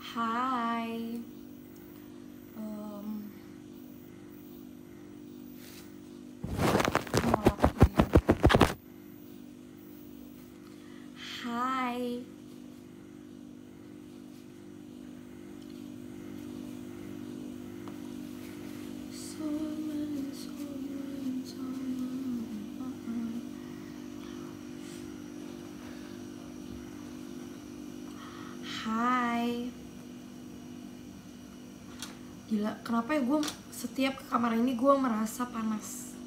Hai. Mau apa ya? Hai. Hai. Gila, kenapa ya gue setiap ke kamar ini gue merasa panas.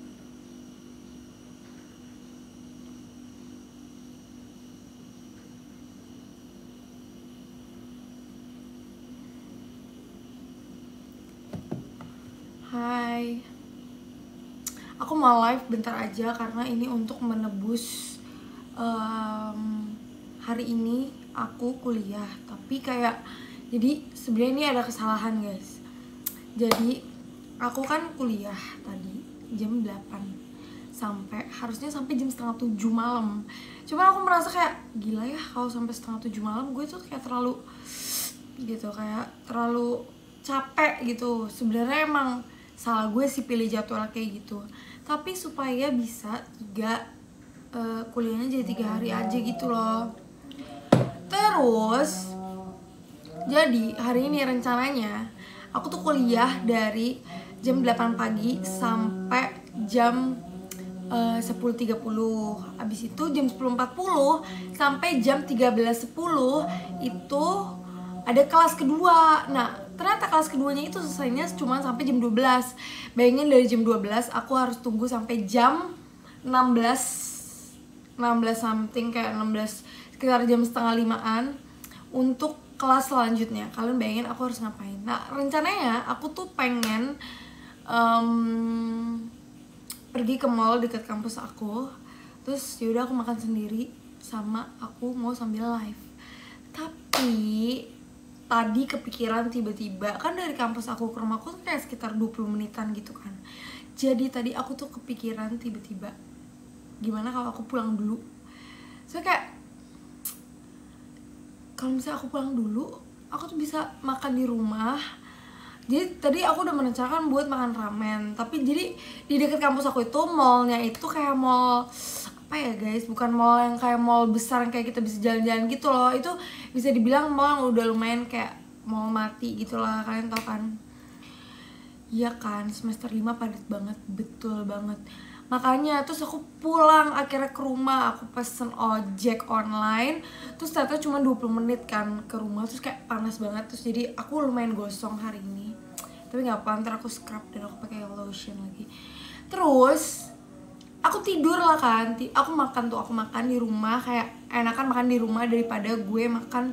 Hai. Aku mau live bentar aja karena ini untuk menebus hari ini aku kuliah. Tapi kayak jadi sebenarnya ini ada kesalahan guys. Jadi aku kan kuliah tadi jam 8 harusnya sampai jam setengah 7 malam. Cuman aku merasa kayak gila ya kalau sampai setengah 7 malam gue tuh kayak terlalu gitu, kayak terlalu capek gitu. Sebenarnya emang salah gue sih pilih jadwal kayak gitu. Tapi supaya bisa kuliahnya jadi 3 hari aja gitu loh. Terus jadi hari ini rencananya aku tuh kuliah dari jam 8 pagi sampai jam 10.30. Abis itu jam 10.40 sampai jam 13.10 itu ada kelas kedua. Nah ternyata kelas keduanya itu selesainya cuma sampai jam 12. Bayangin dari jam 12 aku harus tunggu sampai jam 16 something, kayak 16, sekitar jam setengah 5-an untuk kelas selanjutnya. Kalian bayangin aku harus ngapain. Nah rencananya aku tuh pengen pergi ke mall dekat kampus aku. Terus yaudah aku makan sendiri, sama aku mau sambil live. Tapi tadi kepikiran tiba-tiba, kan dari kampus aku ke rumahku tuh kayak sekitar 20 menitan gitu kan. Jadi tadi aku tuh kepikiran tiba-tiba, gimana kalau aku pulang dulu. Soalnya kayak kalau misalnya aku pulang dulu, aku tuh bisa makan di rumah. Jadi tadi aku udah merencanakan buat makan ramen. Tapi jadi di dekat kampus aku itu mallnya itu kayak mall apa ya guys, bukan mall yang kayak mall besar yang kayak kita bisa jalan-jalan gitu loh. Itu bisa dibilang mall yang udah lumayan kayak mall mati gitu lah, kalian tau kan. Iya kan, semester 5 padat banget, betul banget. Makanya terus aku pulang akhirnya ke rumah, aku pesen ojek online. Terus ternyata cuma 20 menit kan ke rumah, terus kayak panas banget. Terus jadi aku lumayan gosong hari ini. Tapi gak apa, ntar aku scrub dan aku pakai lotion lagi. Terus aku tidur lah kan, aku makan di rumah. Kayak enakan makan di rumah daripada gue makan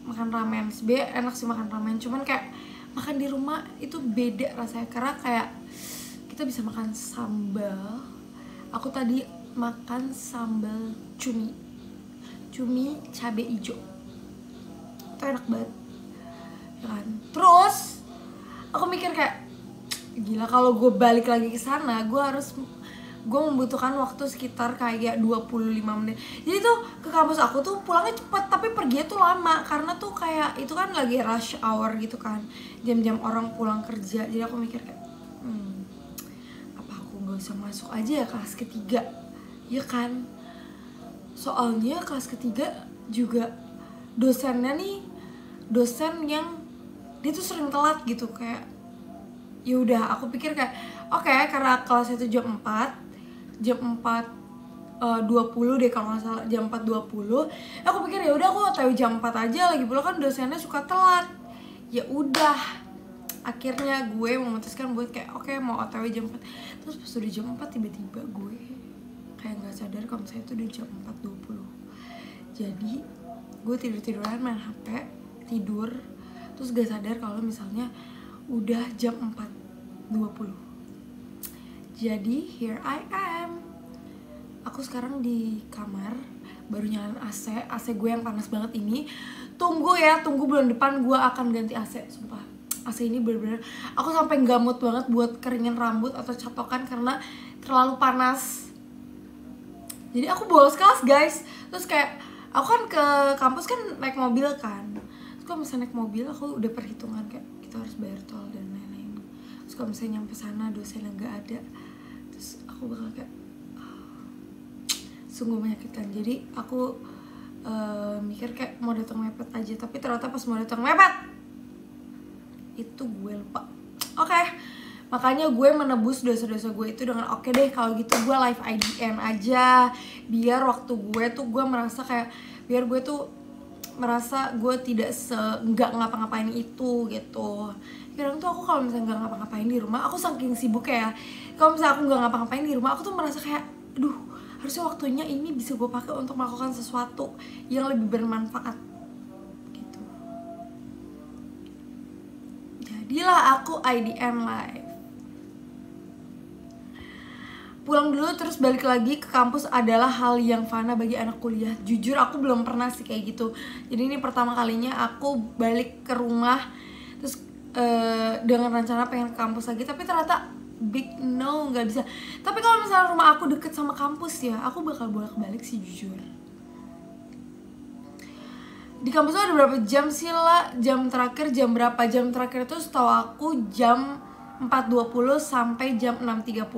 ramen. Sebenernya enak sih makan ramen, cuman kayak makan di rumah itu beda rasanya. Karena kayak kita bisa makan sambal. Aku tadi makan sambal cumi cabe hijau, itu enak banget kan. Terus aku mikir kayak gila, kalau gue balik lagi ke sana gue membutuhkan waktu sekitar kayak 25 menit. Jadi tuh ke kampus aku tuh pulangnya cepet, tapi perginya tuh lama. Karena tuh kayak itu kan lagi rush hour gitu kan, jam-jam orang pulang kerja. Jadi aku mikir kayak apa aku gak usah masuk aja ya kelas ketiga, ya kan. Soalnya kelas ketiga juga dosennya nih dosen yang dia tuh sering telat gitu. Kayak ya udah aku pikir kayak oke, karena kelasnya itu jam 4:20 deh kalau nggak salah, jam 4:20. Aku pikir ya udah aku OTW jam 4 aja, lagi pula kan dosennya suka telat. Ya udah, akhirnya gue memutuskan buat kayak oke, mau OTW jam 4. Terus pas udah jam 4 tiba-tiba gue kayak nggak sadar kalau misalnya itu udah jam 4:20. Jadi gue tidur-tiduran main HP, tidur, terus gak sadar kalau misalnya udah jam 4:20. Jadi here I am. Aku sekarang di kamar, baru nyalain AC gue yang panas banget ini. Tunggu bulan depan gue akan ganti AC, sumpah. AC ini bener-bener aku sampai gak mood banget buat keringin rambut atau catokan karena terlalu panas. Jadi aku bolos kelas guys. Terus kayak aku kan ke kampus kan naik mobil kan. kalau misalnya naik mobil aku udah perhitungan kayak kita harus bayar tol dan lain-lain. Terus kalau misalnya nyampe sana dosennya nggak ada, terus aku bakal kayak sungguh menyakitkan. Jadi aku mikir kayak mau datang mepet aja, tapi ternyata pas mau datang mepet itu gue lupa. Oke. Makanya gue menebus dosa-dosa gue itu dengan oke deh kalau gitu gue live IDN aja, biar waktu gue tuh gue merasa kayak biar gue tuh merasa gue tidak nggak ngapa-ngapain itu gitu. Kadang tuh aku kalau misalnya nggak ngapa-ngapain di rumah, aku saking sibuk ya, kalau misalnya aku nggak ngapa-ngapain di rumah, aku tuh merasa kayak aduh harusnya waktunya ini bisa gue pakai untuk melakukan sesuatu yang lebih bermanfaat gitu. Jadilah aku IDN live. Pulang dulu terus balik lagi ke kampus adalah hal yang fana bagi anak kuliah. Jujur aku belum pernah sih kayak gitu. Jadi ini pertama kalinya aku balik ke rumah terus dengan rencana pengen ke kampus lagi, tapi ternyata big no, nggak bisa. Tapi kalau misalnya rumah aku deket sama kampus ya, aku bakal bolak-balik sih jujur. Di kampus tuh ada berapa jam sih lah? Jam terakhir jam berapa? Jam terakhir tuh setahu aku jam 4.20 sampai jam 6.30.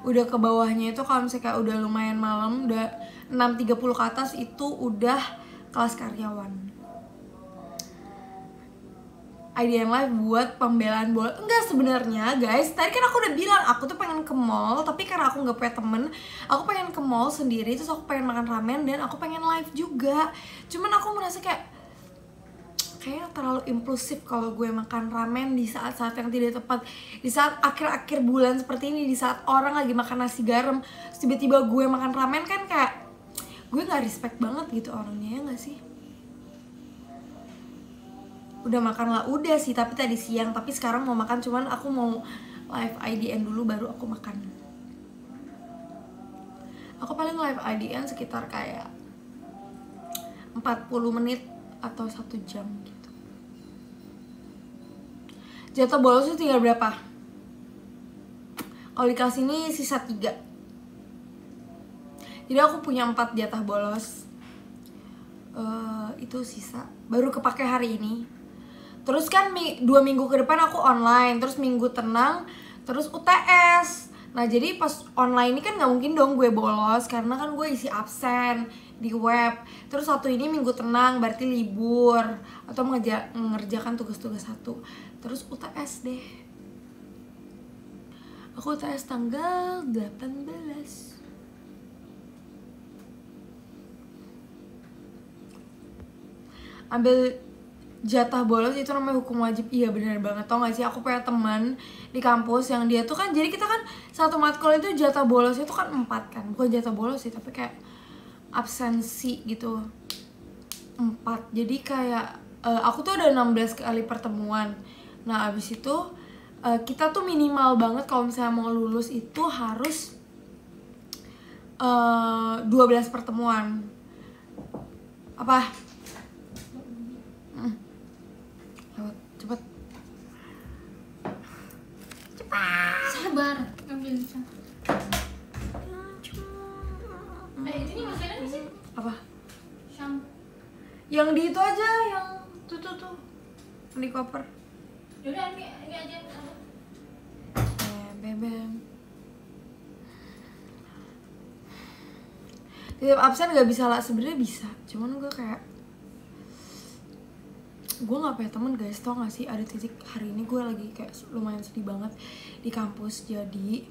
Udah ke bawahnya itu kalau misalnya kayak udah lumayan malam, udah 6.30 ke atas itu udah kelas karyawan. IDN live buat pembelaan bola. Enggak sebenarnya guys, tadi kan aku udah bilang aku tuh pengen ke mall, tapi karena aku nggak punya temen, aku pengen ke mall sendiri, terus aku pengen makan ramen dan aku pengen live juga. Cuman aku merasa kayak terlalu impulsif kalau gue makan ramen di saat-saat yang tidak tepat, di saat akhir-akhir bulan seperti ini, di saat orang lagi makan nasi garam, tiba-tiba gue makan ramen kan kayak gue nggak respect banget gitu orangnya, ya nggak sih? Udah makan lah, udah sih, tapi tadi siang, tapi sekarang mau makan, cuman aku mau live IDN dulu baru aku makan. Aku paling live IDN sekitar kayak 40 menit atau 1 jam gitu. Jatah bolos itu tinggal berapa? Kalau di kelas ini sisa 3. Jadi aku punya 4 jatah bolos. Itu sisa baru kepake hari ini. Terus kan 2 minggu ke depan aku online, terus minggu tenang, terus UTS. Nah jadi pas online ini kan gak mungkin dong gue bolos, karena kan gue isi absen di web. Terus satu ini minggu tenang, berarti libur atau mengerjakan tugas-tugas satu. Terus UTS deh. Aku UTS tanggal 18. Ambil jatah bolos itu namanya hukum wajib. Iya bener banget. Tau gak sih, aku punya teman di kampus yang dia tuh kan, jadi kita kan satu matkul itu jatah bolosnya tuh kan 4 kan. Bukan jatah bolos sih, tapi kayak absensi gitu 4. Jadi kayak aku tuh ada 16 kali pertemuan. Nah abis itu kita tuh minimal banget kalau misalnya mau lulus itu harus 12 pertemuan. Apa? Cepet. Sabar, ambil bisa. Ini makanan apa sih? Apa? Shampoo. Yang di itu aja, yang tuh. Di koper. Yaudah, ini aja. Bebem. Titip absen gak bisa lah, sebenarnya bisa. Cuman gue kayak gue gak punya temen guys, tau gak sih? Ada titik hari ini gue lagi kayak lumayan sedih banget di kampus. Jadi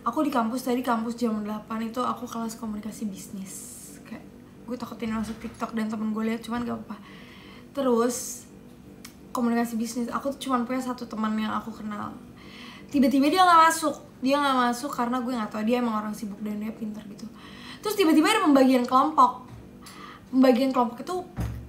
aku di kampus, tadi kampus jam 8 itu aku kelas komunikasi bisnis. Kayak gue takutin masuk TikTok dan temen gue lihat, cuman gak apa-apa. Terus komunikasi bisnis, aku tuh cuman punya satu teman yang aku kenal. Tiba-tiba dia gak masuk karena gue gak tahu, dia emang orang sibuk dan dia pintar gitu. Terus tiba-tiba ada pembagian kelompok itu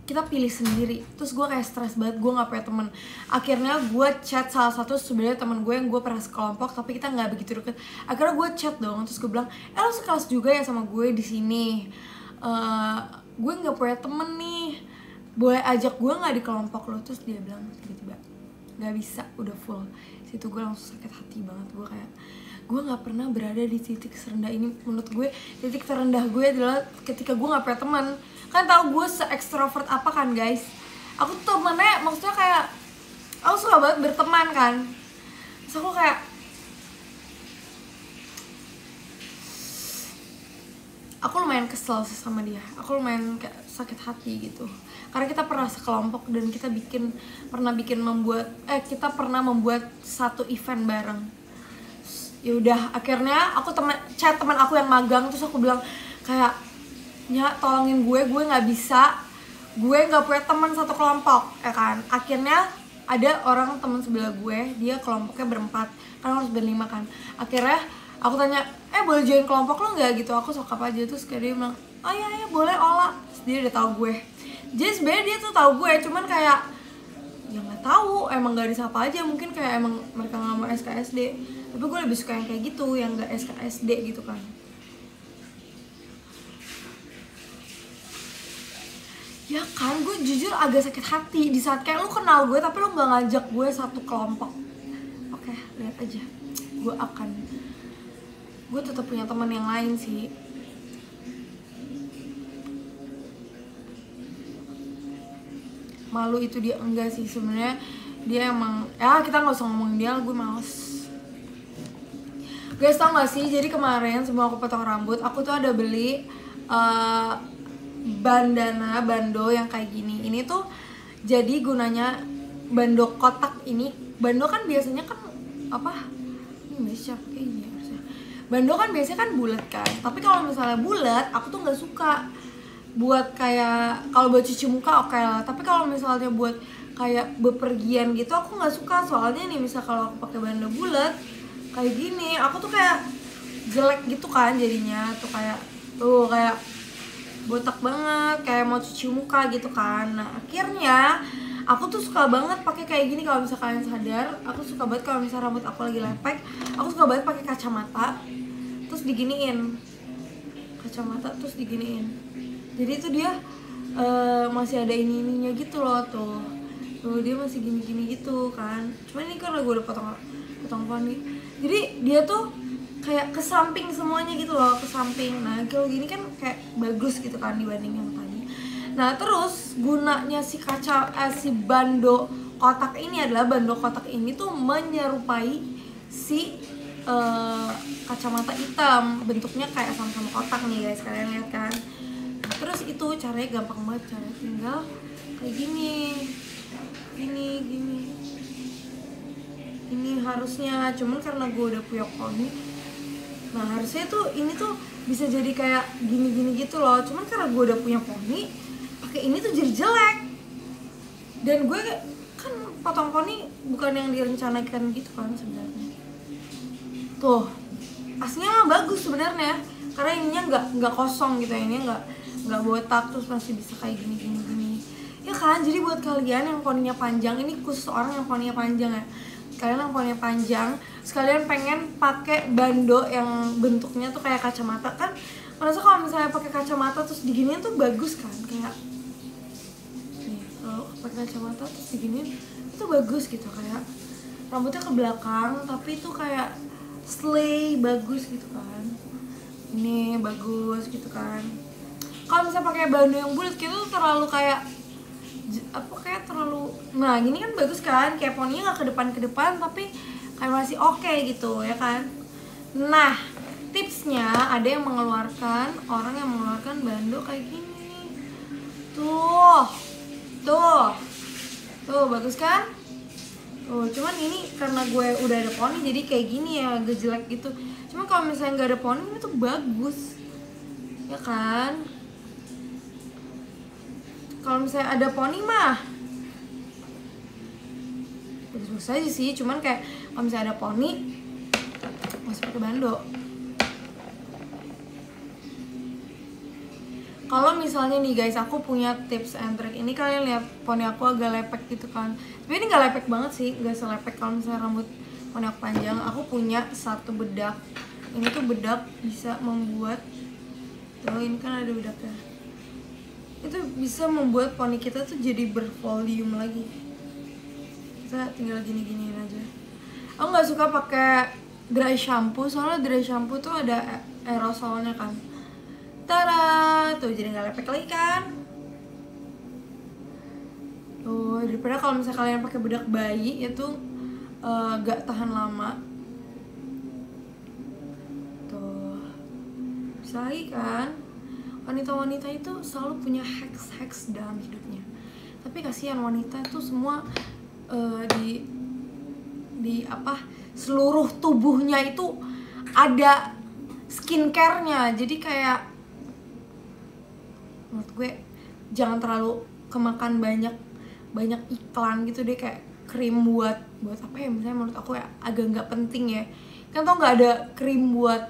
kita pilih sendiri. Terus gue kayak stres banget, gue gak punya temen. Akhirnya gue chat salah satu sebenarnya temen gue yang gue pernah sekelompok tapi kita gak begitu deket. Akhirnya gue chat dong, terus gue bilang, lo sekelas juga ya sama gue di sini. Gue gak punya temen nih, boleh ajak gue gak di kelompok lo? Terus dia bilang tiba-tiba gak bisa, udah full. Situ gue langsung sakit hati banget. Gue kayak, gue gak pernah berada di titik serendah ini. Menurut gue titik terendah gue adalah ketika gue gak punya teman. Kan tau gue se-extrovert apa kan guys. aku tuh temennya maksudnya kayak aku suka banget berteman kan. Terus aku kayak aku lumayan kesel sih sama dia. Aku lumayan kayak sakit hati gitu. Karena kita pernah sekelompok dan kita pernah membuat satu event bareng. Ya udah, akhirnya aku chat teman aku yang magang, terus aku bilang kayak, "Ya, tolongin gue nggak bisa. Gue nggak punya teman satu kelompok." Ya kan. Akhirnya ada orang teman sebelah gue, dia kelompoknya berempat. Kan harus berlima kan. Akhirnya aku tanya, "Boleh join kelompok lo nggak?" gitu. Aku sokap aja. Terus kayak dia bilang, "Oh iya boleh, Ola." Terus dia udah tahu gue. Jadi sebenarnya dia tuh tahu gue, cuman kayak ya nggak tahu, emang nggak disapa aja. Mungkin kayak emang mereka nggak mau SKSD. Tapi gue lebih suka yang kayak gitu, yang nggak SKSD gitu kan. Ya kan, gue jujur agak sakit hati di saat kayak lu kenal gue tapi lu nggak ngajak gue satu kelompok. Oke, lihat aja. Gue tetap punya teman yang lain sih. Malu itu dia enggak sih sebenarnya. Dia emang ya kita nggak usah ngomongin dia, gue males. Guys, tau gak sih, jadi kemarin sebelum aku potong rambut, aku tuh ada beli bando yang kayak gini. Ini tuh jadi gunanya bando kotak ini. Bando kan biasanya kan apa? Ini masih kayak gini harusnya. Bando kan biasanya kan bulat kan. Tapi kalau misalnya bulat, aku tuh nggak suka. Buat kayak kalau buat cuci muka oke lah. Tapi kalau misalnya buat kayak bepergian gitu aku nggak suka. Soalnya nih misal kalau aku pakai bando bulat kayak gini, aku tuh kayak jelek gitu kan jadinya. Tuh kayak botak banget, kayak mau cuci muka gitu kan. Nah akhirnya aku tuh suka banget pakai kayak gini. Kalau misalnya kalian sadar, aku suka banget kalau misalnya rambut aku lagi lepek, aku suka banget pakai kacamata terus diginiin. Jadi tuh dia masih ada ininya gitu loh tuh dia masih gini gitu kan. Cuman ini karena gue udah potong poni, jadi dia tuh kayak ke samping semuanya gitu loh, ke samping. Nah kalau gini kan kayak bagus gitu kan dibanding yang tadi. Nah terus gunanya si bando kotak ini adalah bando kotak ini tuh menyerupai si kacamata hitam, bentuknya kayak sama-sama kotak nih guys, kalian lihat kan. Nah, terus itu caranya gampang banget, caranya tinggal kayak gini ini harusnya. Cuman karena gue udah punya poni, nah harusnya tuh ini tuh bisa jadi kayak gini gitu loh. Cuman karena gue udah punya poni, pakai ini tuh jadi jelek. Dan gue kan potong poni bukan yang direncanakan gitu kan sebenarnya. Tuh aslinya mah bagus sebenarnya, karena ininya nggak kosong gitu, ininya nggak botak, terus masih bisa kayak gini ya kan. Jadi buat kalian yang poninya panjang, ini khusus orang yang poninya panjang ya, kalian yang poninya panjang sekalian pengen pakai bando yang bentuknya tuh kayak kacamata kan. Merasa kalau misalnya pakai kacamata terus diginiin tuh bagus kan, kayak nih kalau pakai kacamata terus diginiin itu bagus gitu, kayak rambutnya ke belakang tapi itu kayak slay bagus gitu kan. Ini bagus gitu kan. Kalau misalnya pakai bando yang bulat gitu terlalu kayak terlalu, nah gini kan bagus kan, kayak poninya nggak ke depan tapi kayak masih oke gitu ya kan. Nah tipsnya ada orang yang mengeluarkan bando kayak gini tuh bagus kan. Cuman ini karena gue udah ada poni jadi kayak gini ya, agak jelek gitu. Cuman kalau misalnya nggak ada poni ini tuh bagus ya kan. Kalau misalnya ada poni mah bagus aja sih. Cuman kayak kalau misalnya ada poni masih pakai bando. Kalau misalnya nih guys, aku punya tips and trick. Ini kalian lihat poni aku agak lepek gitu kan. Tapi ini nggak lepek banget sih, nggak selepek kalau misalnya rambut poni aku panjang. Aku punya satu bedak. Ini tuh bedak bisa membuat, tuh ini kan ada bedaknya. Itu bisa membuat poni kita tuh jadi bervolume lagi. Kita tinggal gini-giniin aja. Aku nggak suka pakai dry shampoo, soalnya dry shampoo tuh ada aerosolnya kan. Tada, tuh jadi nggak lepek lagi kan. tuh, daripada kalau misalnya kalian pakai bedak bayi itu gak tahan lama. Tuh, bisa lagi kan? Wanita-wanita itu selalu punya hacks dalam hidupnya, tapi kasihan wanita itu semua di apa, seluruh tubuhnya itu ada skincare-nya. Jadi kayak menurut gue jangan terlalu kemakan banyak iklan gitu deh, kayak krim buat apa ya, misalnya menurut aku ya agak nggak penting ya kan. Tau nggak ada krim buat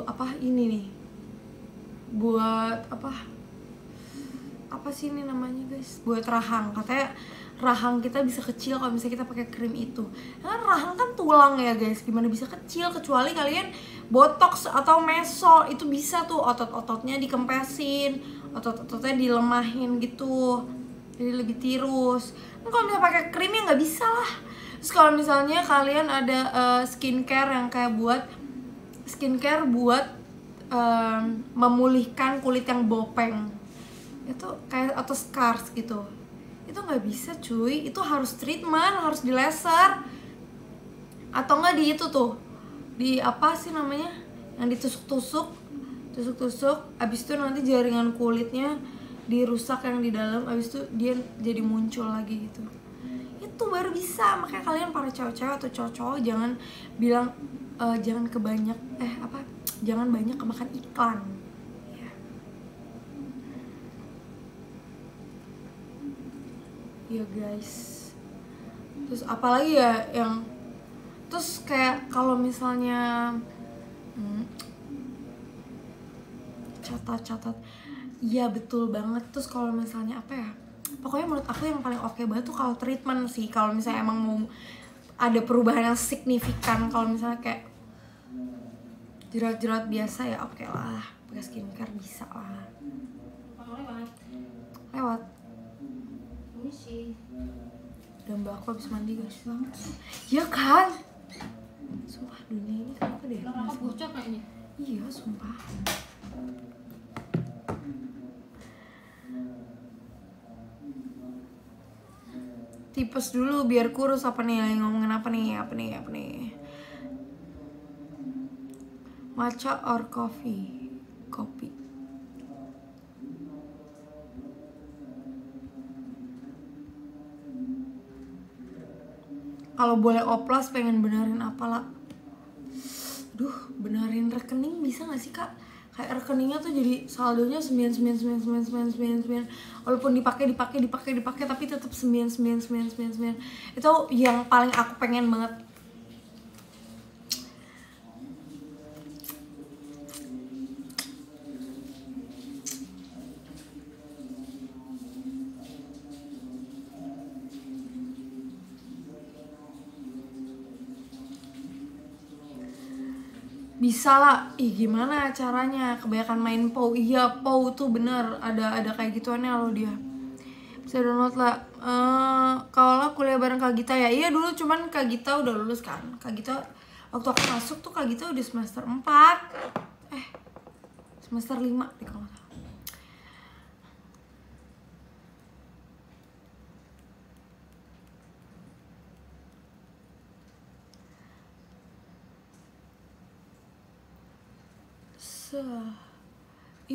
apa ini nih, buat apa sih ini namanya guys, buat rahang. Katanya rahang kita bisa kecil kalau misalnya kita pakai krim itu. Nah, rahang kan tulang ya guys, gimana bisa kecil, kecuali kalian botox atau meso, itu bisa tuh otot-ototnya dikempesin, otot-ototnya dilemahin gitu, jadi lebih tirus. Nah, kalau misalnya pakai krim ya nggak bisa lah. Terus kalau misalnya kalian ada skincare yang kayak buat memulihkan kulit yang bopeng, itu kayak atau scars gitu, itu nggak bisa cuy, itu harus treatment, harus di laser atau nggak di itu tuh, di apa sih namanya, yang ditusuk-tusuk, abis itu nanti jaringan kulitnya dirusak yang di dalam, abis itu dia jadi muncul lagi gitu, itu baru bisa. Makanya kalian para cewek-cewek atau cowok-cowok jangan bilang jangan jangan banyak kemakan iklan. Ya guys, terus apalagi ya yang terus kayak kalau misalnya catat, iya betul banget. Terus kalau misalnya apa ya, pokoknya menurut aku yang paling oke banget tuh kalau treatment sih. Kalau misalnya emang mau ada perubahan yang signifikan, kalau misalnya kayak jerat-jerat biasa ya oke lah, pakai skincare bisa lah. Lewat Ini sih dan mbak aku habis mandi guys. Ya kan, sumpah dunia ini kenapa deh, kakak bocor kayaknya. iya sumpah. Tipes dulu biar kurus. Apa nih, lagi ngomongin apa nih? Matcha or coffee? Kopi. Kalau boleh oplas pengen benerin apa lah? Duh, benerin rekening bisa gak sih kak? Kayak rekeningnya tuh jadi saldonya 9. Walaupun dipakai tapi tetap 9. Itu yang paling aku pengen banget. Bisa lah, gimana caranya? Kebanyakan main POW. Iya, POW tuh bener, ada kayak gituannya loh dia. Bisa download lah. Kalau kuliah bareng Kak Gita ya, iya dulu, cuman Kak Gita udah lulus kan. Kak Gita waktu aku masuk tuh Kak Gita udah semester 4, semester 5 deh kalau nggak salah.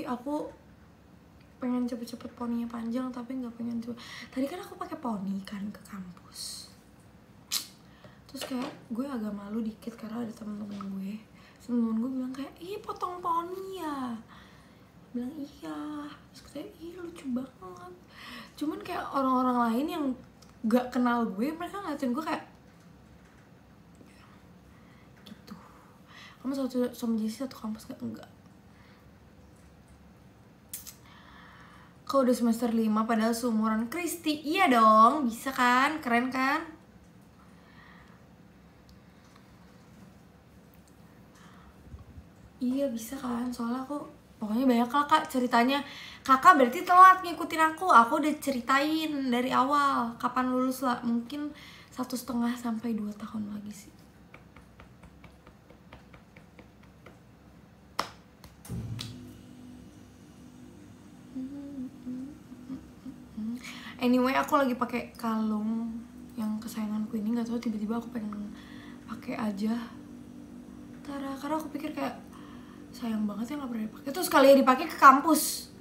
Aku pengen cepet-cepet poninya panjang tapi nggak pengen coba. Tadi kan aku pakai poni kan ke kampus, terus kayak gue agak malu dikit karena ada temen-temen gue bilang kayak potong poni ya, bilang iya, terus katanya lucu banget. Cuman kayak orang-orang lain yang nggak kenal gue, mereka ngeliatin gue kayak gitu, kamu satu sama Jessie satu kampus gak? Enggak. Kau udah semester 5 padahal seumuran Kristi. Iya dong, bisa kan? Keren kan? Iya bisa kan? Soalnya aku pokoknya banyak lah kak ceritanya. Kakak berarti telat ngikutin aku udah ceritain dari awal kapan lulus lah. Mungkin 1,5 sampai 2 tahun lagi sih. Anyway, aku lagi pakai kalung yang kesayanganku ini, nggak tahu tiba-tiba aku pengen pakai aja. Karena aku pikir kayak sayang banget ya nggak pernah dipakai. Terus sekali dipakai ke kampus.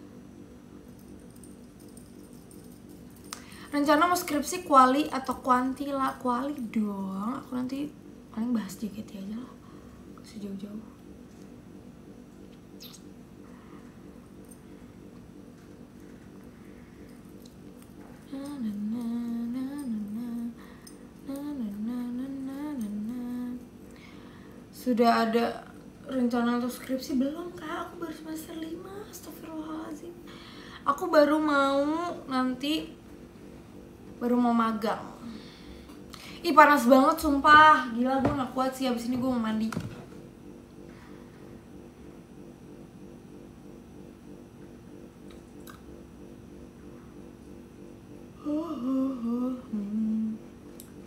Rencana mau skripsi kuali atau kuanti lah. Kuali dong. Aku nanti paling bahas JKT aja lah. Sejauh-jauh. Sudah ada rencana untuk skripsi belum kak? Aku baru semester 5, astagfirullahaladzim. Aku baru mau magang. Ih panas banget sumpah, gila gue gak kuat sih, abis ini gue mau mandi.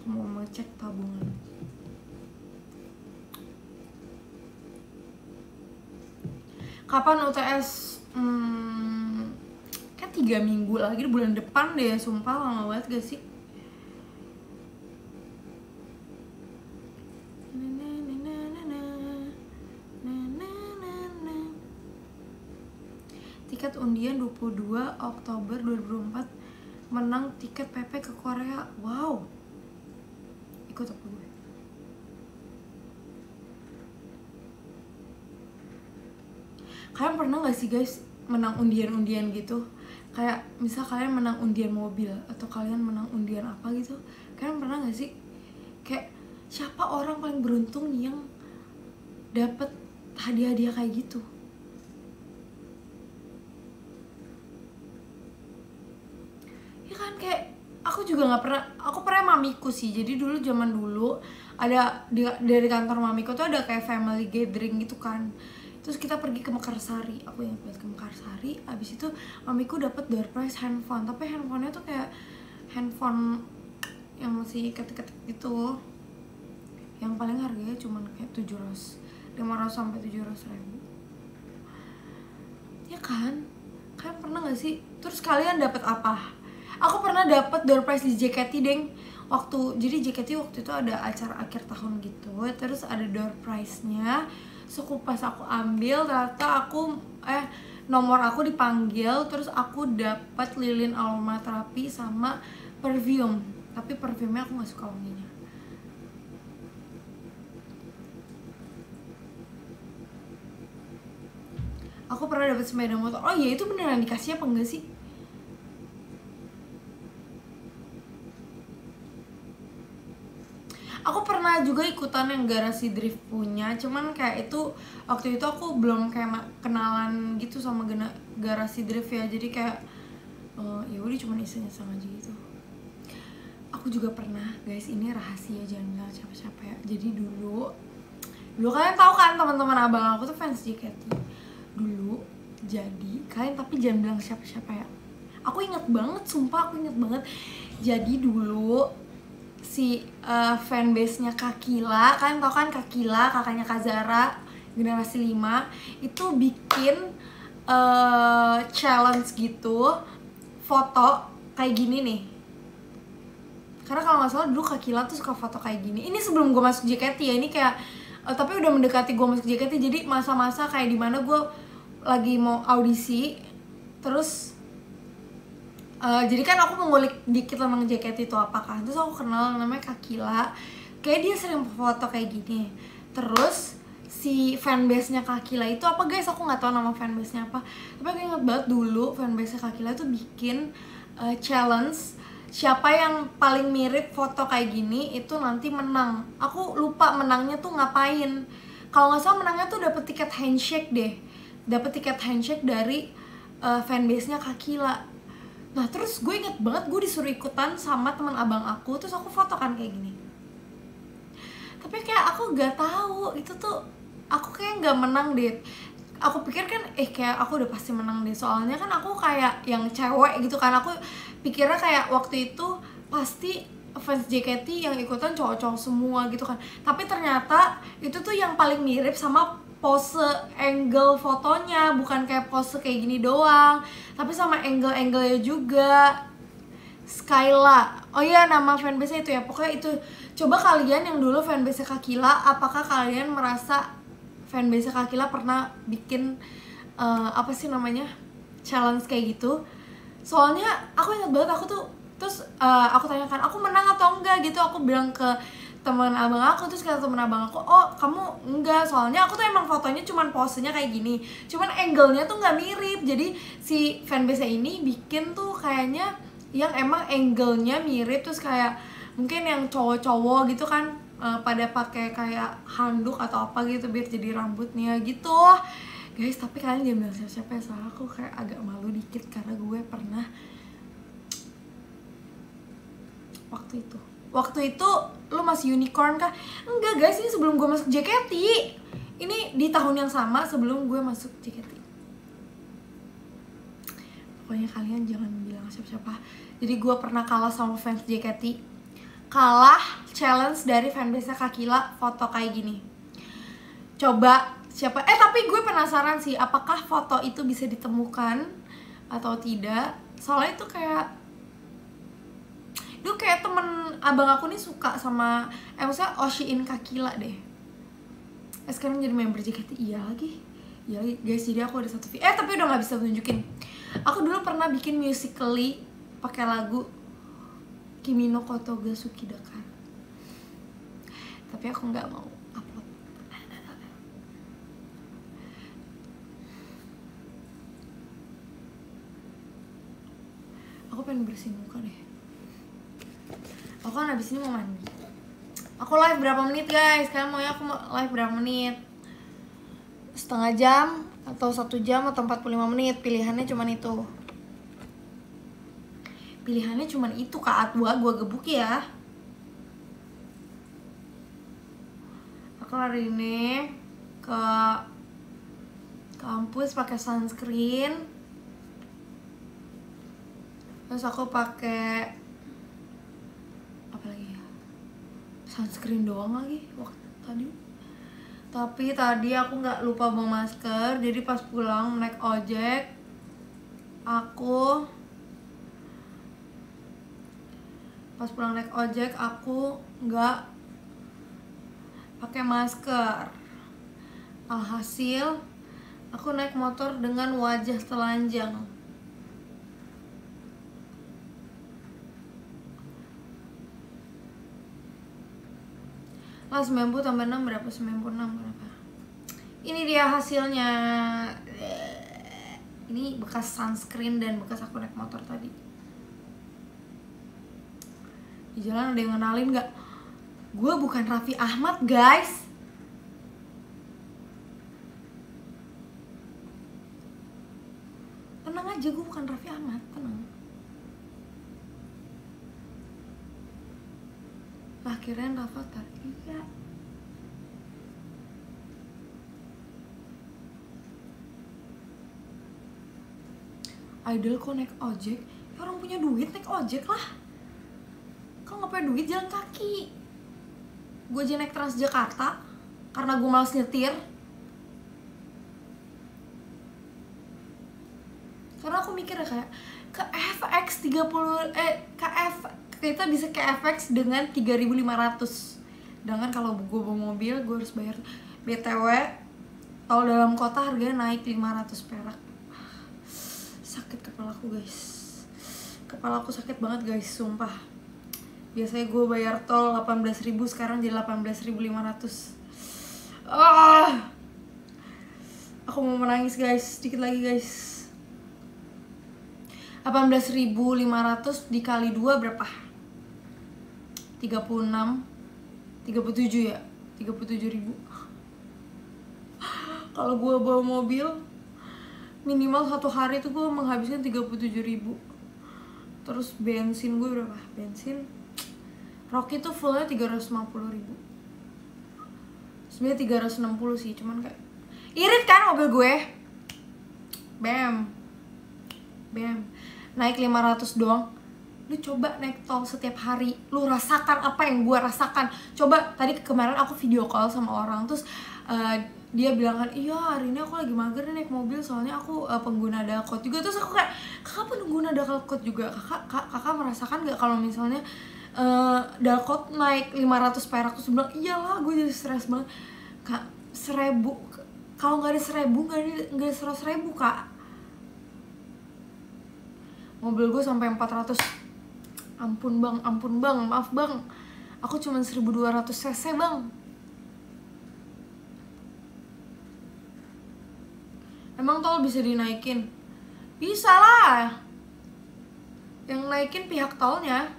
Mau ngecek tabungan. Kapan UTS? Kan 3 minggu lagi, bulan depan deh, sumpah lama banget gak sih? Tiket undian 22 Oktober 2024, menang tiket PP ke Korea. Wow, ikut apa gue? Kalian pernah gak sih guys menang undian-undian gitu? Kayak misal kalian menang undian mobil atau kalian menang undian apa gitu, kalian pernah gak sih kayak siapa orang paling beruntung yang dapet hadiah-hadiah kayak gitu? Ya kan, kayak aku juga nggak pernah. Aku pernah mamiku sih, jadi dulu zaman dulu ada dari kantor mamiku tuh ada kayak family gathering gitu kan. Terus kita pergi ke Mekarsari, aku ingat banget ke Mekarsari. Abis itu mamiku dapet door prize handphone, tapi handphonenya tuh kayak handphone yang masih ketik-ketik gitu, yang paling harganya cuman kayak 500 sampai 700 ribu. Ya kan, kalian pernah gak sih? Terus kalian dapet apa? Aku pernah dapet door prize di JKT deng. Jadi JKT waktu itu ada acara akhir tahun gitu, terus ada door prize-nya. So pas aku ambil, ternyata nomor aku dipanggil, terus aku dapat lilin aromaterapi sama perfume. Tapi parfumnya aku gak suka wanginya. Aku pernah dapat sepeda motor. Oh iya, itu beneran dikasih apa enggak sih? Aku pernah juga ikutan yang garasi drift punya, cuman kayak itu waktu itu aku belum kayak kenalan gitu sama garasi drift ya, jadi kayak ya udah cuma iseng-iseng aja gitu. Aku juga pernah, guys, ini rahasia jangan bilang siapa-siapa ya. Jadi dulu kalian tahu kan teman-teman abang aku tuh fans JKT dulu. Jadi kalian tapi jangan bilang siapa-siapa ya. Aku inget banget, sumpah aku inget banget. Jadi dulu si fanbase-nya Kakila, kalian tau kan Kakila, kakaknya Kazara, generasi 5, itu bikin challenge gitu, foto kayak gini nih. Karena kalau nggak salah dulu Kakila tuh suka foto kayak gini. Ini sebelum gue masuk JKT ya, ini kayak tapi udah mendekati gue masuk JKT. Jadi masa-masa kayak dimana gue lagi mau audisi, terus jadi kan aku mengulik dikit tentang JKT itu apa kan. Terus aku kenal namanya Kakila. Kayak dia sering foto kayak gini. Terus si fanbase-nya Kakila itu apa guys? Aku nggak tahu nama fanbase-nya apa. Tapi aku inget banget dulu fanbase-nya Kakila itu bikin challenge. Siapa yang paling mirip foto kayak gini itu nanti menang. Aku lupa menangnya tuh ngapain. Kalau nggak salah menangnya tuh dapet tiket handshake deh. Dapet tiket handshake dari fanbase-nya Kakila. Nah terus gue inget banget gue disuruh ikutan sama teman abang aku, terus aku foto kan kayak gini. Tapi kayak aku gak tahu itu tuh aku kayak gak menang deh. Aku pikir kan kayak aku udah pasti menang deh, soalnya kan aku kayak yang cewek gitu kan. Aku pikirnya kayak waktu itu pasti fans JKT yang ikutan cowok-cowok semua gitu kan. Tapi ternyata itu tuh yang paling mirip sama pose angle fotonya, bukan kayak pose kayak gini doang, tapi sama angle-angle-nya juga. Skyla. Oh iya, nama fanbase itu ya. Pokoknya itu. Coba kalian yang dulu fanbase Kakila, apakah kalian merasa fanbase Kakila pernah bikin apa sih namanya? Challenge kayak gitu? Soalnya aku ingat banget aku tuh terus aku tanyakan aku menang atau enggak gitu. Aku bilang ke teman abang aku, terus kata teman abang aku, oh kamu enggak, soalnya aku tuh emang fotonya cuman posenya kayak gini, cuman angle-nya tuh nggak mirip. Jadi si fanbase ini bikin tuh kayaknya yang emang angle-nya mirip, terus kayak mungkin yang cowok-cowok gitu kan pada pakai kayak handuk atau apa gitu biar jadi rambutnya gitu guys. Tapi kalian jangan bilang siapa-siapa ya, soalnya aku kayak agak malu dikit karena gue pernah waktu itu lu masih unicorn kah? Enggak guys, ini sebelum gue masuk JKT. Ini di tahun yang sama sebelum gue masuk JKT. Pokoknya kalian jangan bilang siapa-siapa. Jadi gue pernah kalah sama fans JKT. Kalah challenge dari fanbase Kakila foto kayak gini. Coba siapa? Tapi gue penasaran sih apakah foto itu bisa ditemukan atau tidak. Soalnya itu kayak temen abang aku nih suka sama maksudnya Oshin Kakila deh. Sekarang jadi member JKT. Iya lagi guys, jadi aku ada satu video tapi udah nggak bisa tunjukin. Aku dulu pernah bikin musically pakai lagu Kimi no Koto ga Suki Dakar, tapi aku nggak mau upload. Aku pengen bersihin muka deh. Aku kan abis ini mau mandi. Aku live berapa menit guys? Kalian mau ya aku live berapa menit? Setengah jam atau 1 jam atau 45 menit? Pilihannya cuman itu. Pilihannya cuman itu Kak Atwa, gua gebuk ya. Aku hari ini ke kampus pakai sunscreen. Terus aku pakai apa lagi ya? Sunscreen doang lagi waktu tadi. Tapi tadi aku nggak lupa bawa masker, jadi pas pulang naik ojek aku nggak pakai masker. Alhasil aku naik motor dengan wajah telanjang. Lah 90 tambah 6 berapa? 96 berapa? Ini dia hasilnya. Ini bekas sunscreen dan bekas aku naik motor tadi. Di jalan ada yang ngenalin gak? Gue bukan Raffi Ahmad guys. Tenang aja, gue bukan Raffi Ahmad, tenang. Akhirnya Rafathar, iya. Idol kok naik ojek? Ya orang punya duit naik ojek lah. Kalau nggak punya duit jalan kaki. Gue aja naik Transjakarta karena gue malas nyetir. Karena aku mikir kayak ke FX 30 kita bisa ke FX dengan 3.500. Sedangkan kalau gue bawa mobil gue harus bayar BTW tol dalam kota harganya naik 500 perak. Sakit kepalaku guys. Kepalaku sakit banget guys, sumpah. Biasanya gue bayar tol 18.000, sekarang jadi 18.500. Aku mau menangis guys, sedikit lagi guys. 18.500 dikali 2 berapa? 37 ya? 37.000. Kalau gue bawa mobil minimal 1 hari tuh gue menghabiskan 37.000. Terus bensin gue berapa? Bensin Rocky tuh fullnya 350.000. Sebenarnya 360 sih, cuman kayak irit kan mobil gue. Bam naik 500 doang. Lu coba naik tol setiap hari, lu rasakan apa yang gue rasakan. Coba tadi kemarin aku video call sama orang, terus dia bilang kan, iya hari ini aku lagi mager nih naik mobil soalnya aku pengguna Dalkot juga. Terus aku kayak, kakak pengguna Dalkot juga, kakak merasakan gak kalau misalnya Dalkot naik 500 perak? Terus bilang iyalah, gue jadi stres banget kak. 1000, kalau nggak ada 1000 nggak ada 100.000 kak. Mobil gue sampai 400. Ampun bang, maaf bang, aku cuma 1200 cc bang. Emang tol bisa dinaikin? Bisa lah. Yang naikin pihak tolnya.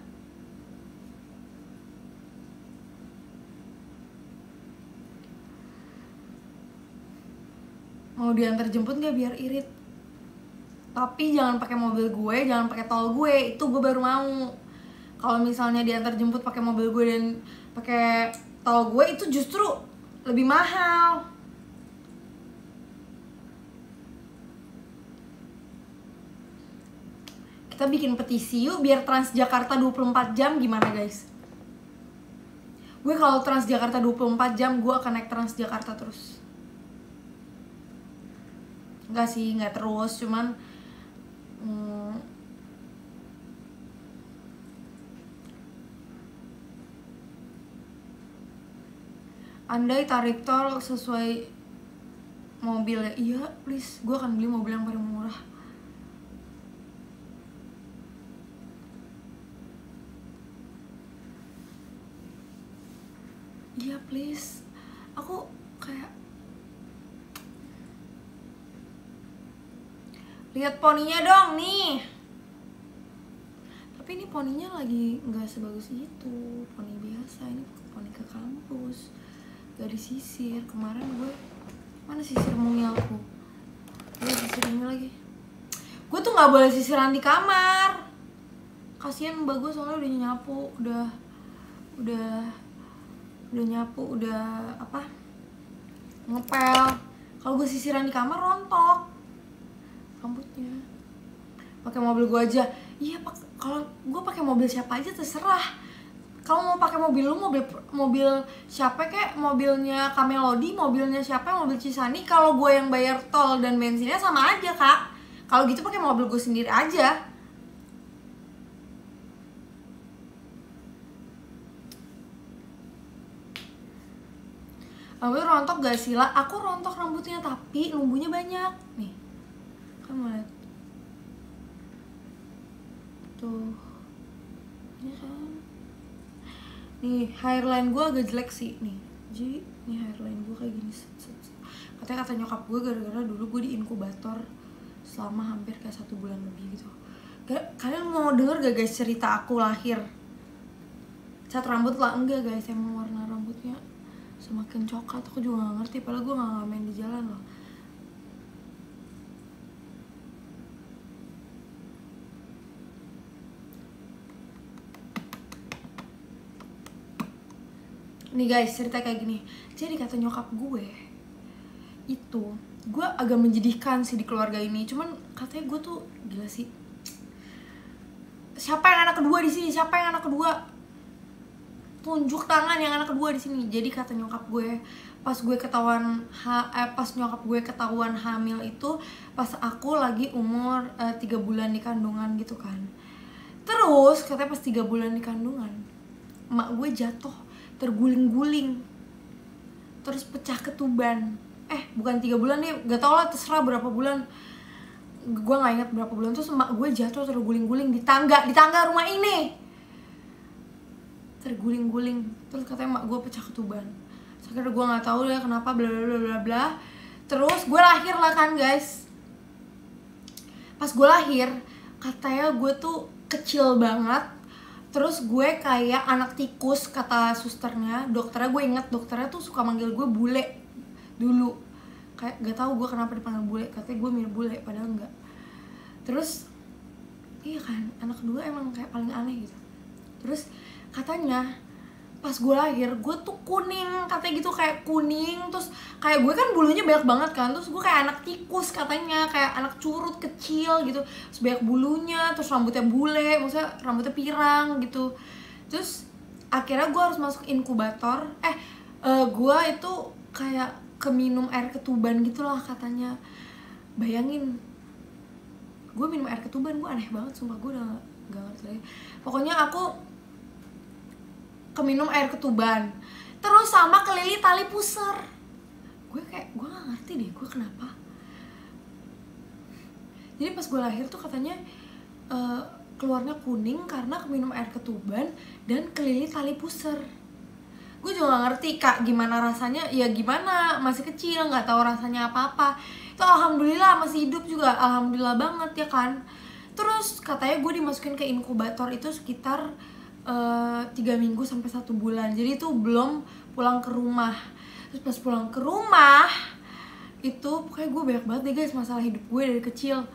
Mau diantar jemput gak biar irit? Tapi jangan pakai mobil gue, jangan pakai tol gue. Itu gue baru mau. Kalau misalnya diantar jemput pakai mobil gue dan pakai tol gue, itu justru lebih mahal. Kita bikin petisi yuk biar Transjakarta 24 jam, gimana guys? Gue kalau Transjakarta 24 jam, gue akan naik Transjakarta terus. Enggak sih, enggak terus, cuman andai tarik tol sesuai mobil ya, iya please, gue akan beli mobil yang paling murah. Iya please, aku kayak lihat poninya dong nih. Tapi ini poninya lagi nggak sebagus itu, poni biasa. Ini poni ke kampus, gak disisir. Kemarin gue, mana sisir mungilku? Gue sisir ini lagi. Gue tuh nggak boleh sisiran di kamar. Kasian mbak gue soalnya udah nyapu, udah nyapu, udah apa, ngepel. Kalau gue sisiran di kamar rontok rambutnya. Pakai mobil gue aja. Iya, kalau gue pakai mobil siapa aja terserah. Kalau mau pakai mobil lu, mobil siapa kayak mobilnya Kamelody, mobilnya siapa, mobil Cisani. Kalau gue yang bayar tol dan bensinnya sama aja kak. Kalau gitu pakai mobil gue sendiri aja. Rambut rontok gak sih lah? Aku rontok rambutnya tapi numbuhnya banyak. Nih, kan mau lihat tuh, ini kan. Nih hairline gue agak jelek sih nih. Jadi nih hairline gue kayak gini. Katanya kata nyokap gue gara-gara dulu gue di inkubator selama hampir kayak 1 bulan lebih gitu. Kalian mau denger gak guys cerita aku lahir cat rambut lah? Enggak guys, emang warna rambutnya semakin coklat. Aku juga gak ngerti, padahal gue gak ngamen di jalan loh. Nih guys, cerita kayak gini. Jadi kata nyokap gue itu, gue agak menjadikan sih di keluarga ini. Cuman katanya gue tuh gila sih. Siapa yang anak kedua di sini? Siapa yang anak kedua? Tunjuk tangan yang anak kedua di sini. Jadi kata nyokap gue, pas nyokap gue ketahuan hamil itu pas aku lagi umur 3 bulan di kandungan gitu kan. Terus katanya pas 3 bulan di kandungan, emak gue jatuh terguling-guling, terus pecah ketuban. Bukan 3 bulan nih, gak tau lah, terserah berapa bulan, gue gak ingat berapa bulan. Terus emak gue jatuh terguling-guling di tangga rumah ini, terguling-guling. Terus katanya emak gue pecah ketuban. Sekarang gue nggak tahu ya kenapa, bla bla bla bla. Terus gue lahir lah kan guys. Pas gue lahir katanya gue tuh kecil banget. Terus gue kayak anak tikus kata susternya. Dokternya, gue inget dokternya tuh suka manggil gue bule dulu. Kayak gak tahu gue kenapa dipanggil bule. Katanya gue mirip bule padahal enggak. Terus iya kan, anak kedua emang kayak paling aneh gitu. Terus katanya pas gue lahir gue tuh kuning, katanya gitu, kayak kuning. Terus kayak gue kan bulunya banyak banget kan. Terus gue kayak anak tikus katanya, kayak anak curut kecil gitu. Terus banyak bulunya, terus rambutnya bule, maksudnya rambutnya pirang gitu. Terus akhirnya gue harus masuk inkubator. Gue itu kayak keminum air ketuban gitulah katanya. Bayangin gue minum air ketuban, gue aneh banget sumpah, gue udah gak ngerti lagi. Pokoknya aku keminum air ketuban terus sama kelili tali pusar. Gue kayak gue gak ngerti deh gue kenapa. Jadi pas gue lahir tuh katanya keluarnya kuning karena keminum air ketuban dan kelili tali pusar. Gue juga gak ngerti kak gimana rasanya, ya gimana, masih kecil nggak tahu rasanya apa-apa. Itu alhamdulillah masih hidup juga, alhamdulillah banget ya kan. Terus katanya gue dimasukin ke inkubator itu sekitar 3 minggu sampai 1 bulan. Jadi itu belum pulang ke rumah. Terus pas pulang ke rumah itu pokoknya gue banyak banget deh guys masalah hidup gue dari kecil.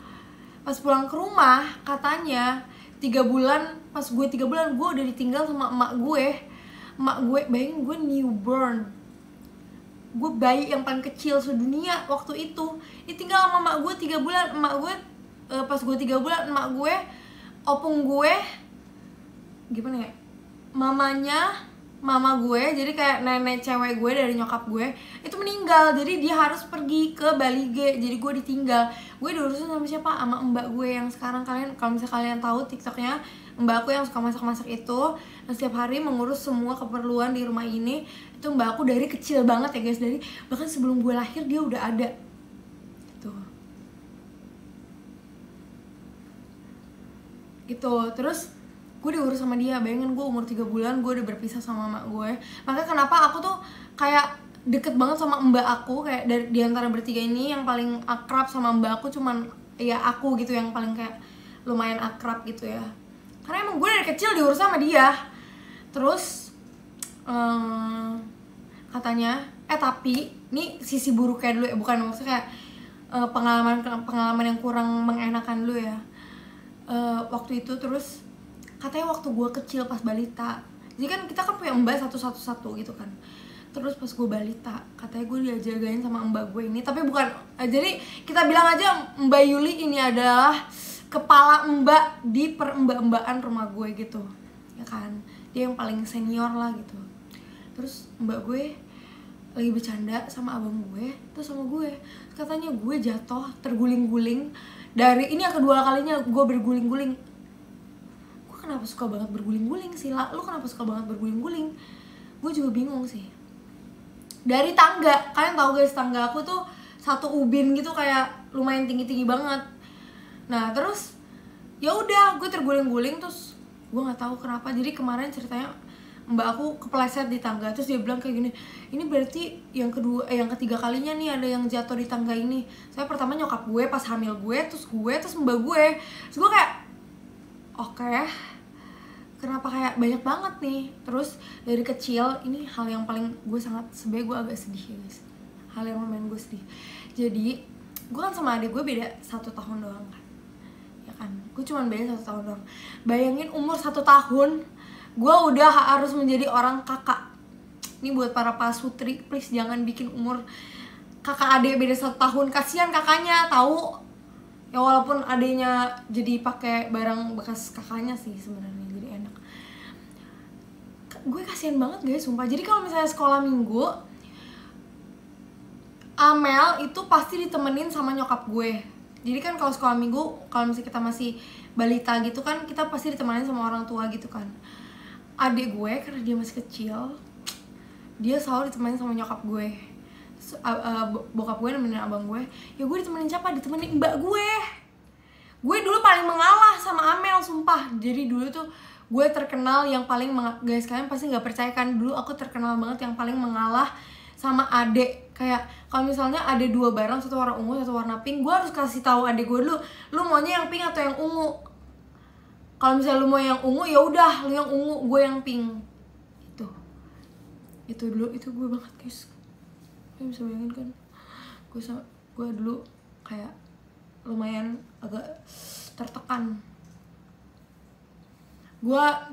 Pas pulang ke rumah katanya 3 bulan, pas gue 3 bulan gue udah ditinggal sama emak gue. Emak gue, bayangin gue newborn, gue bayi yang paling kecil sedunia waktu itu, ditinggal sama emak gue 3 bulan. Emak gue pas gue 3 bulan, emak gue, opung gue, gimana ya, mama gue, jadi kayak nenek cewek gue dari nyokap gue itu meninggal, jadi dia harus pergi ke Bali G, jadi gue ditinggal. Gue diurusin sama siapa? Sama mbak gue yang sekarang kalian, kalau misalnya kalian tahu TikToknya mbak aku yang suka masak-masak itu, yang setiap hari mengurus semua keperluan di rumah ini. Itu mbak aku dari kecil banget ya guys, dari bahkan sebelum gue lahir dia udah ada gitu. Terus gue diurus sama dia, bayangin gue umur 3 bulan gue udah berpisah sama mak gue. Makanya kenapa aku tuh kayak deket banget sama mbak aku, kayak dari diantara bertiga ini yang paling akrab sama mbak aku cuman ya aku gitu, yang paling kayak lumayan akrab gitu ya, karena emang gue dari kecil diurus sama dia. Terus katanya tapi ini sisi buruknya dulu ya, bukan maksudnya kayak pengalaman yang kurang mengenakan dulu ya. Waktu itu terus katanya waktu gue kecil pas balita, jadi kan kita kan punya mbak satu gitu kan. Terus pas gue balita katanya gue diajagain sama mbak gue ini, tapi bukan, jadi kita bilang aja mbak Yuli ini adalah kepala mbak di perembak-embakan rumah gue gitu ya kan, dia yang paling senior lah gitu. Terus mbak gue lagi bercanda sama abang gue, terus sama gue katanya gue jatuh terguling-guling dari, ini yang kedua kalinya gue berguling-guling. Gue kenapa suka banget berguling-guling sih lah, lu kenapa suka banget berguling-guling? Gue juga bingung sih. Dari tangga, kalian tahu guys tangga aku tuh satu ubin gitu, kayak lumayan tinggi-tinggi banget. Nah terus ya udah gue terguling-guling, terus gue nggak tahu kenapa. Jadi kemarin ceritanya mbak aku kepleset di tangga, terus dia bilang kayak gini, ini berarti yang ketiga kalinya nih ada yang jatuh di tangga ini. Saya pertama nyokap gue pas hamil gue, terus mbak gue. Terus gue kayak oke, kenapa kayak banyak banget nih. Terus dari kecil, ini hal yang paling gue sangat, sebenernya gue agak sedih ya guys, hal yang lumayan gue sedih. Jadi gue kan sama adik gue beda 1 tahun doang kan, ya kan, gue cuma beda 1 tahun doang. Bayangin umur 1 tahun gue udah harus menjadi orang kakak. Ini buat para pasutri, please jangan bikin umur kakak adik beda 1 tahun, kasihan kakaknya tahu ya, walaupun adiknya jadi pakai barang bekas kakaknya sih sebenarnya, jadi enak. Gue kasihan banget guys sumpah. Jadi kalau misalnya sekolah minggu, Amel itu pasti ditemenin sama nyokap gue. Jadi kan kalau sekolah minggu, kalau misalnya kita masih balita gitu kan, kita pasti ditemenin sama orang tua gitu kan. Adik gue karena dia masih kecil, dia selalu ditemenin sama nyokap gue. Bokap gue nemenin abang gue, ya gue ditemenin siapa? Ditemenin mbak gue. Gue dulu paling mengalah sama Amel sumpah. Jadi dulu tuh gue terkenal yang paling guys, kalian pasti nggak percaya kan, dulu aku terkenal banget yang paling mengalah sama adek. Kayak kalau misalnya ada 2 barang, satu warna ungu, satu warna pink, gue harus kasih tahu adek gue dulu, lu maunya yang pink atau yang ungu. Kalau misalnya lu mau yang ungu, ya udah lu yang ungu, gue yang pink. Itu dulu, itu gue banget guys. Kalian bisa bayangin kan, gue dulu kayak lumayan agak tertekan.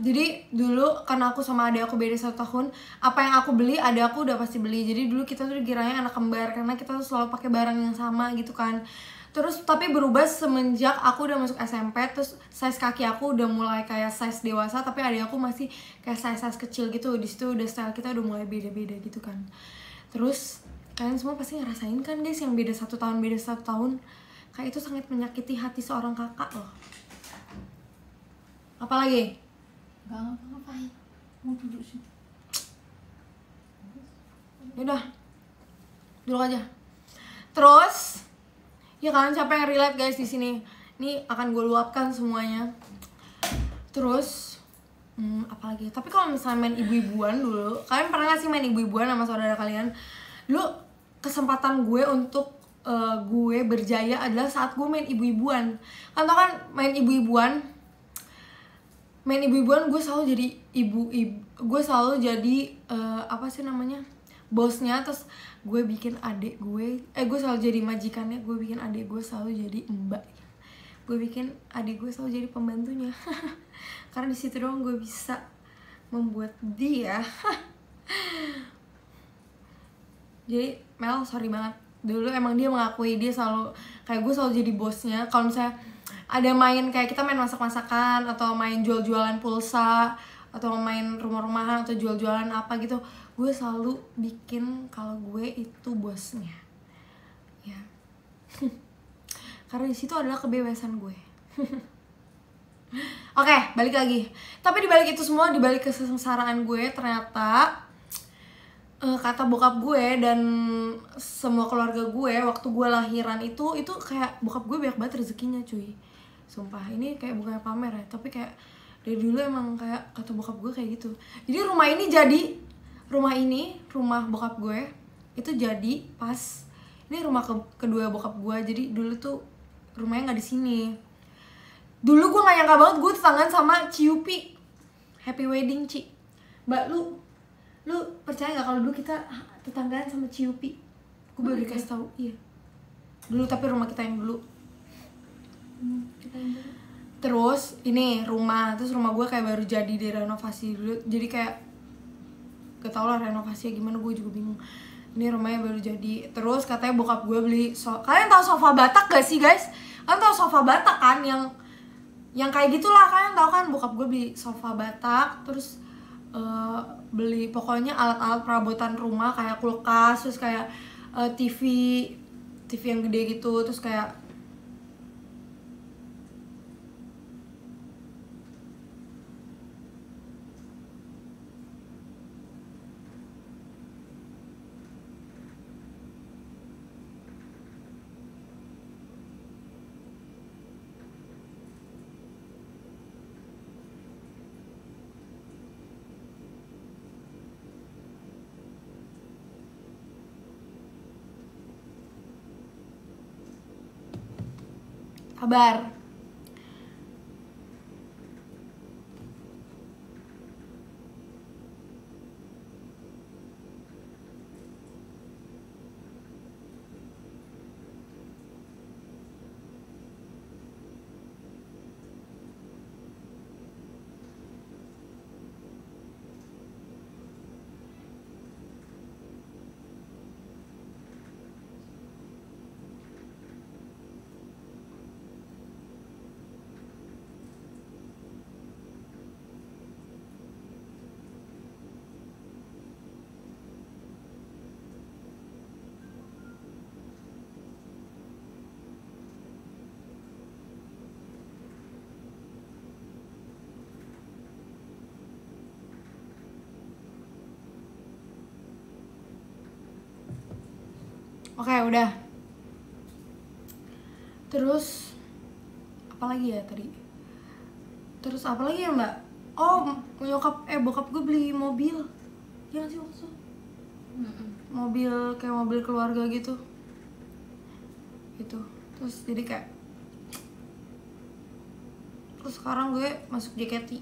Jadi dulu karena aku sama adik aku beda 1 tahun, apa yang aku beli adik aku udah pasti beli. Jadi dulu kita tuh dikiranya anak kembar karena kita tuh selalu pakai barang yang sama gitu kan. Terus tapi berubah semenjak aku udah masuk SMP, terus size kaki aku udah mulai kayak size dewasa, tapi adik aku masih kayak size kecil gitu. Di situ udah style kita udah mulai beda-beda gitu kan. Terus Kalian semua pasti ngerasain kan guys, yang beda 1 tahun, beda 1 tahun. Kayak itu sangat menyakiti hati seorang kakak loh. Apalagi? Gak ngapa-ngapain. Mau duduk sih. Yaudah, duduk aja. Terus, ya kalian siapa yang relate guys di sini? Ini akan gue luapkan semuanya. Terus, apalagi? Tapi kalau misalnya main ibu-ibuan dulu, kalian pernah gak sih main ibu-ibuan sama saudara kalian? Dulu kesempatan gue untuk gue berjaya adalah saat gue main ibu-ibuan. Kan tau kan main ibu-ibuan gue selalu jadi gue selalu jadi apa sih namanya, bosnya. Terus gue bikin adik gue selalu jadi majikannya, gue bikin adik gue selalu jadi mbak, gue bikin adik gue selalu jadi pembantunya. Karena di situ doang gue bisa membuat dia jadi Mel, sorry banget, dulu emang dia mengakui dia selalu kayak gue selalu jadi bosnya. Kalau misalnya ada main kayak kita main masak-masakan atau main jual-jualan pulsa atau main rumah-rumahan atau jual-jualan apa gitu, gue selalu bikin kalau gue itu bosnya ya. Karena di situ adalah kebebasan gue. Oke, balik lagi. Tapi dibalik itu semua, dibalik kesengsaraan gue, ternyata kata bokap gue dan semua keluarga gue waktu gue lahiran itu kayak bokap gue banyak banget rezekinya cuy. Sumpah, ini kayak bukannya pamer ya, tapi kayak dari dulu emang kayak kata bokap gue kayak gitu. Jadi rumah bokap gue itu jadi pas ini rumah kedua bokap gue. Jadi dulu tuh rumahnya nggak di sini. Dulu gue nggak nyangka banget gue tetanggaan sama Ciupi. Happy wedding Ci. Mbak, lu percaya nggak kalau dulu kita tetanggaan sama Ciupi? Gue baru dikasih tahu. Iya. Dulu, tapi rumah kita yang dulu. Terus ini terus rumah gue kayak baru jadi direnovasi dulu. Jadi kayak gak tau lah renovasinya gimana, gue juga bingung. Ini rumahnya baru jadi. Terus katanya bokap gue beli kalian tahu sofa Batak gak sih guys? Kalian tahu sofa Batak kan, yang kayak gitulah. Kalian tahu kan bokap gue beli sofa Batak. Terus beli pokoknya alat-alat perabotan rumah kayak kulkas, terus kayak TV yang gede gitu. Terus kayak kabar. Oke, udah. Terus apa lagi ya tadi? Terus apa lagi ya mbak? Oh, bokap gue beli mobil. Iya gak sih waktu itu? Mobil kayak mobil keluarga gitu. Gitu. Terus jadi kayak, terus sekarang gue masuk JKT.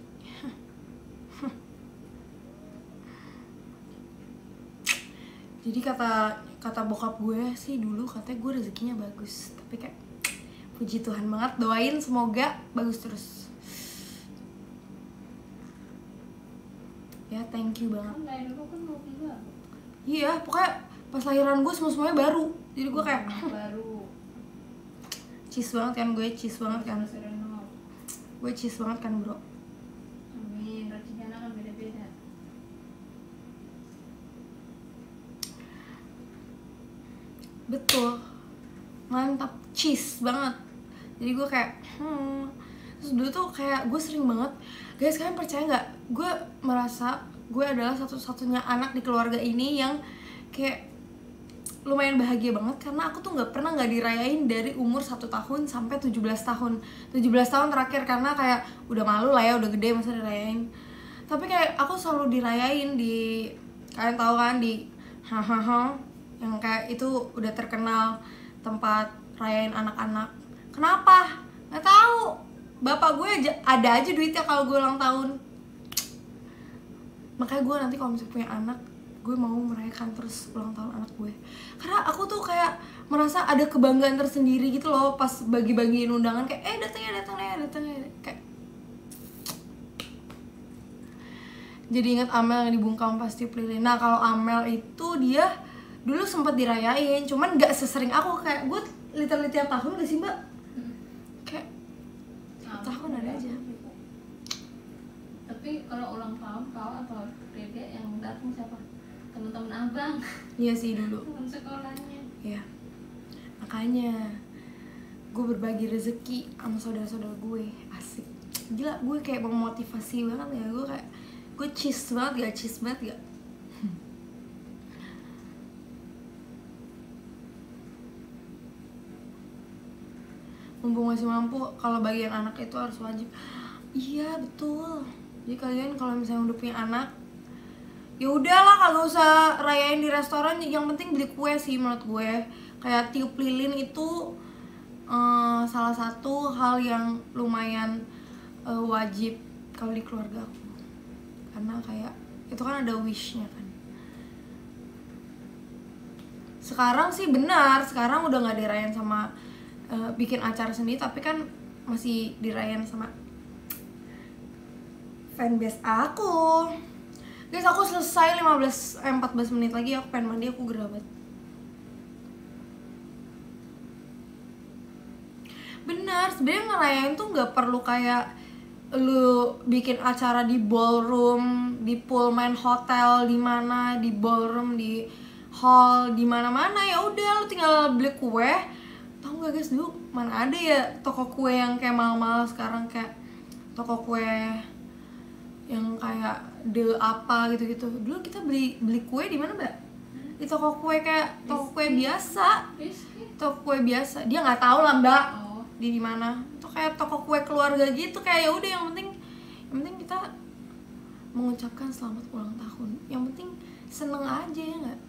Jadi kata bokap gue sih dulu katanya gue rezekinya bagus, tapi kayak puji Tuhan banget, doain semoga bagus terus ya. Thank you banget. Iya, pokoknya pas lahiran gue semuanya baru, jadi gue kayak baru cheese banget kan, gue cheese banget kan, gue cheese banget kan bro. Amin, rezekinya kan beda-beda. cheese banget. Jadi gue kayak terus dulu tuh kayak gue sering banget, guys kalian percaya nggak, gue merasa gue adalah satu-satunya anak di keluarga ini yang kayak lumayan bahagia banget karena aku tuh nggak dirayain dari umur 1 tahun sampai 17 tahun. 17 tahun terakhir karena kayak udah malu lah ya, udah gede masa dirayain. Tapi kayak aku selalu dirayain di, kalian tahu kan, di hahaha yang kayak itu udah terkenal tempat rayain anak-anak. Kenapa? Nggak tahu. Bapak gue aja ada aja duitnya kalau gue ulang tahun. Makanya gue nanti kalau misalnya punya anak, gue mau merayakan terus ulang tahun anak gue. Karena aku tuh kayak merasa ada kebanggaan tersendiri gitu loh pas bagi-bagiin undangan kayak datang ya kayak. Jadi ingat Amel yang dibungkam pasti Lilin. Nah kalau Amel itu dia dulu sempat dirayain, cuman nggak sesering aku. Kayak gue literally tiap tahun gak sih mbak? Kayak tahun ada aja. Tapi kalau ulang tahun kau atau Dede yang datang siapa? Teman-teman abang. Iya sih dulu. Teman sekolahnya. Iya. Makanya gue berbagi rezeki sama saudara-saudara gue, asik. Gila, gue kayak memotivasi banget ya. Gue cheese banget gak? Mumpung masih mampu, kalau bagian anak itu harus wajib. Iya betul. Jadi kalian kalau misalnya udah punya anak, ya udahlah kagak usah rayain di restoran, yang penting beli kue sih menurut gue. Kayak tiup lilin itu salah satu hal yang lumayan wajib kalau di keluarga aku. Karena kayak itu kan ada wishnya kan. Sekarang sih benar, sekarang udah nggak dirayain sama bikin acara sendiri, tapi kan masih dirayain sama fanbase aku. Guys, aku selesai 14 menit lagi, aku pengen mandi, aku gerah banget. Benar, sebenarnya ngerayain tuh nggak perlu kayak lu bikin acara di ballroom, di Pullman Hotel, di mana, di ballroom, di hall, di mana-mana. Ya udah, lu tinggal beli kue. Tahu nggak guys, dulu mana ada ya toko kue yang kayak mahal-mahal sekarang, kayak toko kue yang kayak de apa gitu-gitu. Dulu kita beli kue di mana mbak? Di toko kue kayak toko kue biasa. Toko kue biasa. Dia nggak tahu lah mbak di mana. Itu kayak toko kue keluarga gitu. Kayak ya udah, yang penting kita mengucapkan selamat ulang tahun. Yang penting seneng aja ya nggak?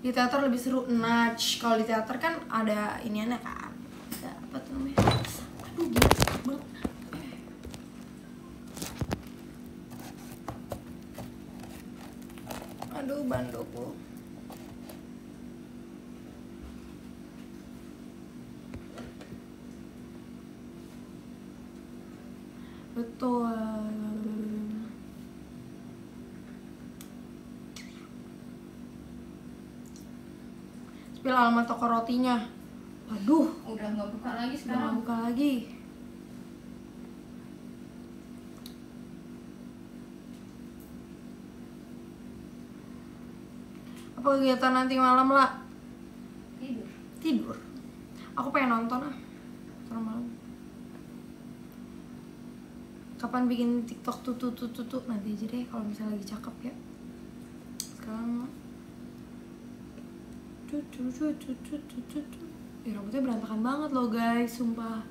Di teater lebih seru nudge. Kalau di teater kan ada iniannya kan, ada apa tuh namanya, aduh gila sakit banget. Aduh bandoku. Betul. Spill alamat toko rotinya. Aduh, Udah nggak buka lagi udah sekarang. nggak buka lagi. Apa kegiatan nanti malam lah? Tidur. Aku pengen nonton ntar malam. Kapan bikin TikTok tuh nanti aja deh kalau misalnya lagi cakep ya. Sekarang rambutnya berantakan banget loh guys, sumpah.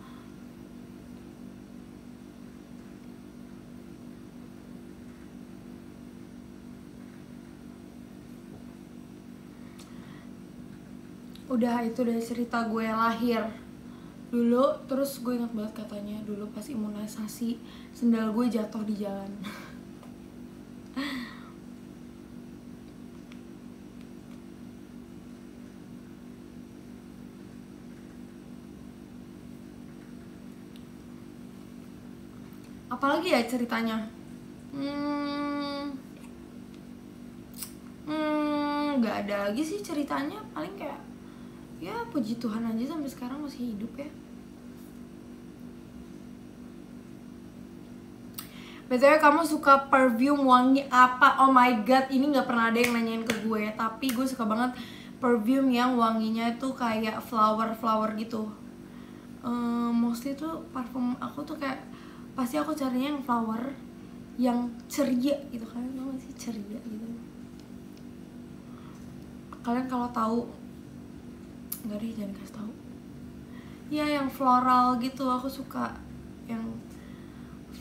Udah, itu dari cerita gue lahir dulu. Terus gue ingat banget katanya dulu pas imunisasi sendal gue jatuh di jalan. Apalagi ya ceritanya? Nggak ada lagi sih ceritanya. Paling kayak ya puji Tuhan aja sampai sekarang masih hidup ya. BTW kamu suka perfume wangi apa? Oh my god, ini nggak pernah ada yang nanyain ke gue. Tapi gue suka banget perfume yang wanginya itu kayak flower gitu. Mostly tuh parfum aku tuh kayak pasti aku carinya yang flower, yang ceria gitu kan, tau gak sih ceria gitu. Kalian kalau tahu, nggak deh jangan kasih tahu. Ya yang floral gitu aku suka, yang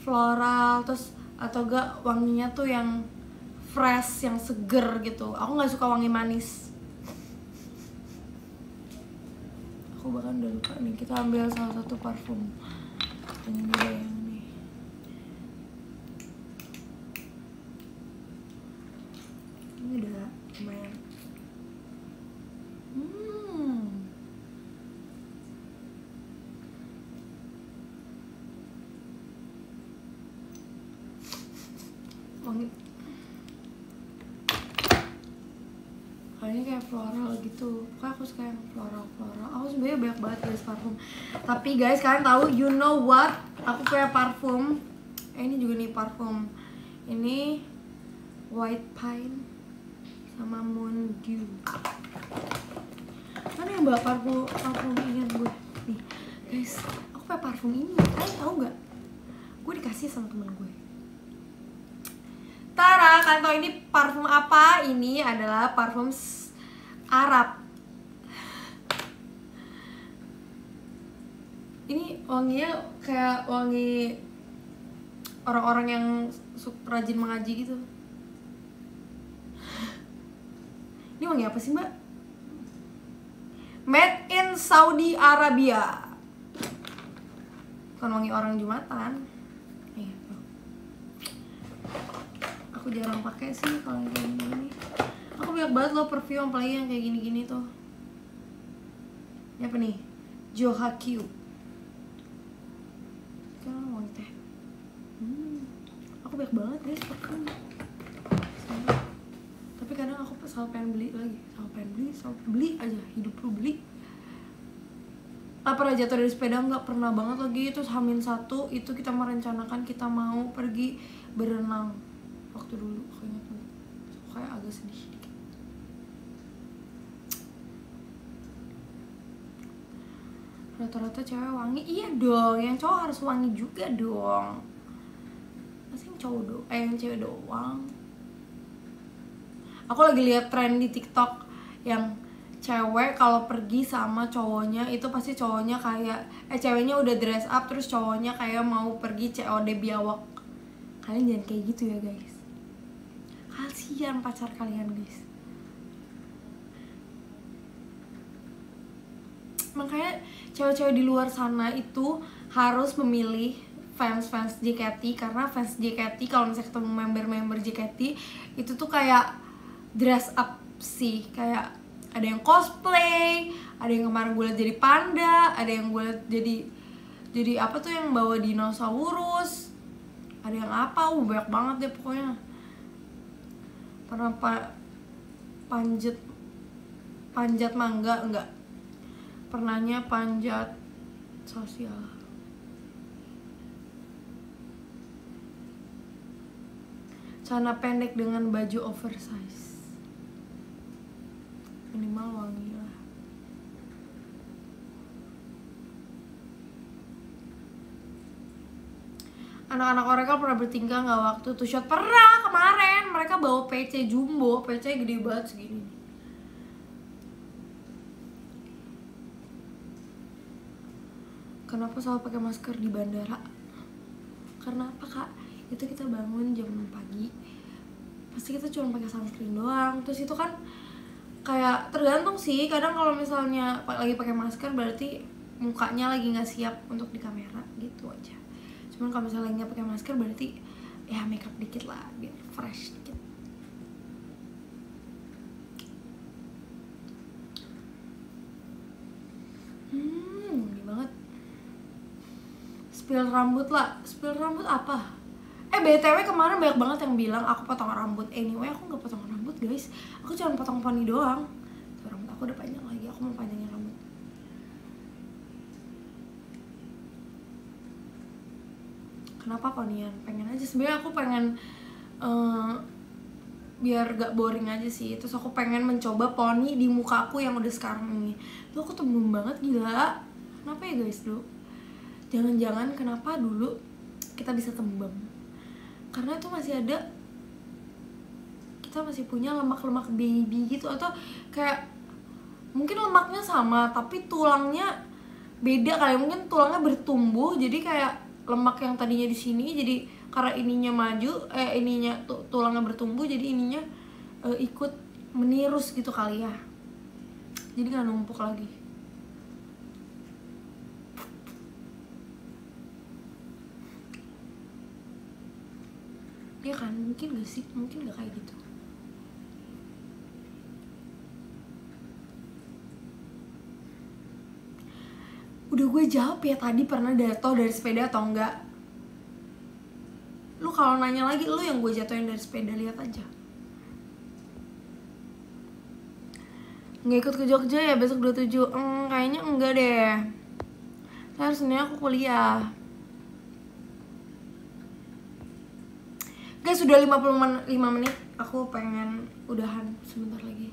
floral terus atau gak wanginya tuh yang fresh, yang seger gitu. Aku nggak suka wangi manis. Aku bahkan udah lupa nih, kita ambil salah satu parfum. Ini dia yang ini. Ini udah lumayan. Wangi. Kayaknya kayak floral gitu. Pokoknya aku suka yang floral. Aku sebenarnya banyak banget guys parfum. Tapi guys, kalian tahu, you know what? Aku punya parfum. Ini juga nih parfum. Ini White Pine sama Moon Dew. Mana yang bawa parfum ini gue? Nih, guys, aku punya parfum ini. Kalian tahu nggak? Gue dikasih sama temen gue. Tara, kalian tahu ini parfum apa? Ini adalah parfum Arab. Ini wanginya kayak wangi orang-orang yang rajin mengaji gitu. Ini wangi apa sih, Mbak? Made in Saudi Arabia. Bukan wangi orang Jumatan. Aku jarang pakai sih kalau yang kayak gini. Aku banyak banget loh perfume, apalagi yang kayak gini-gini tuh. Ini apa nih? Joha Q. Kan wangi teh. Aku banyak banget guys perfume. Tapi kadang aku selalu pengen beli lagi, selalu beli aja, hidup lu beli. Pernah jatuh dari sepeda nggak? Pernah banget lagi. Terus H-1 itu kita merencanakan kita mau pergi berenang. Waktu dulu kayaknya tuh kayak agak sedih dikit. Rata-rata cewek wangi, iya dong, yang cowok harus wangi juga dong. Masa yang cowok yang cewek doang. Aku lagi lihat tren di TikTok yang cewek kalau pergi sama cowoknya itu pasti cowoknya kayak ceweknya udah dress up terus cowoknya kayak mau pergi COD biawak. Kalian jangan kayak gitu ya guys. Kasihan pacar kalian guys. Makanya cewek-cewek di luar sana itu harus memilih fans JKT, karena fans JKT kalau misalnya ketemu member JKT itu tuh kayak dress up sih, kayak ada yang cosplay, ada yang kemarin gue liat jadi panda, ada yang gue liat jadi apa tuh yang bawa dinosaurus, ada yang apa, banyak banget deh pokoknya. Pernah panjat mangga enggak, pernahnya panjat sosial. Celana pendek dengan baju oversize, minimal wangi lah. Anak-anak Oracle pernah bertingkah nggak waktu tuh shot? Pernah kemarin, mereka bawa PC jumbo, PC gede banget segini. Kenapa selalu pakai masker di bandara? Karena apa kak? Itu kita bangun jam 6 pagi, pasti kita cuma pakai sunscreen doang. Terus itu kan kayak tergantung sih, kadang kalau misalnya lagi pakai masker berarti mukanya lagi nggak siap untuk di kamera gitu aja. Cuman kalau misalnya nggak pakai masker berarti ya makeup dikit lah biar fresh dikit. Wangi banget. Spill rambut lah. Spill rambut apa? BTW kemarin banyak banget yang bilang aku potong rambut. Anyway aku nggak potong rambut guys, aku cuma potong poni doang. Tuh, rambut aku udah panjang lagi, aku mau panjangin rambut. Kenapa ponian? Pengen aja, sebenarnya aku pengen biar gak boring aja sih. Terus aku pengen mencoba poni di muka aku yang udah sekarang ini. Tuh aku tembem banget, gila. Kenapa ya guys dulu? Jangan-jangan kenapa dulu kita bisa tembem? Karena itu masih ada, kita masih punya lemak-lemak baby gitu. Atau kayak mungkin lemaknya sama tapi tulangnya beda kali, mungkin tulangnya bertumbuh jadi kayak lemak yang tadinya di sini jadi karena ininya maju, ininya tulangnya bertumbuh jadi ininya ikut menirus gitu kali ya, jadi nggak numpuk lagi. Ya kan, mungkin gak sih, mungkin gak kayak gitu. Udah gue jawab ya tadi, pernah jatuh dari sepeda atau enggak. Lu kalau nanya lagi, lu yang gue jatuhin dari sepeda, lihat aja. Nggak ikut ke Jogja ya besok 27? Kayaknya enggak deh. Terus Senin aku kuliah. Guys, sudah 55 menit. Aku pengen udahan sebentar lagi.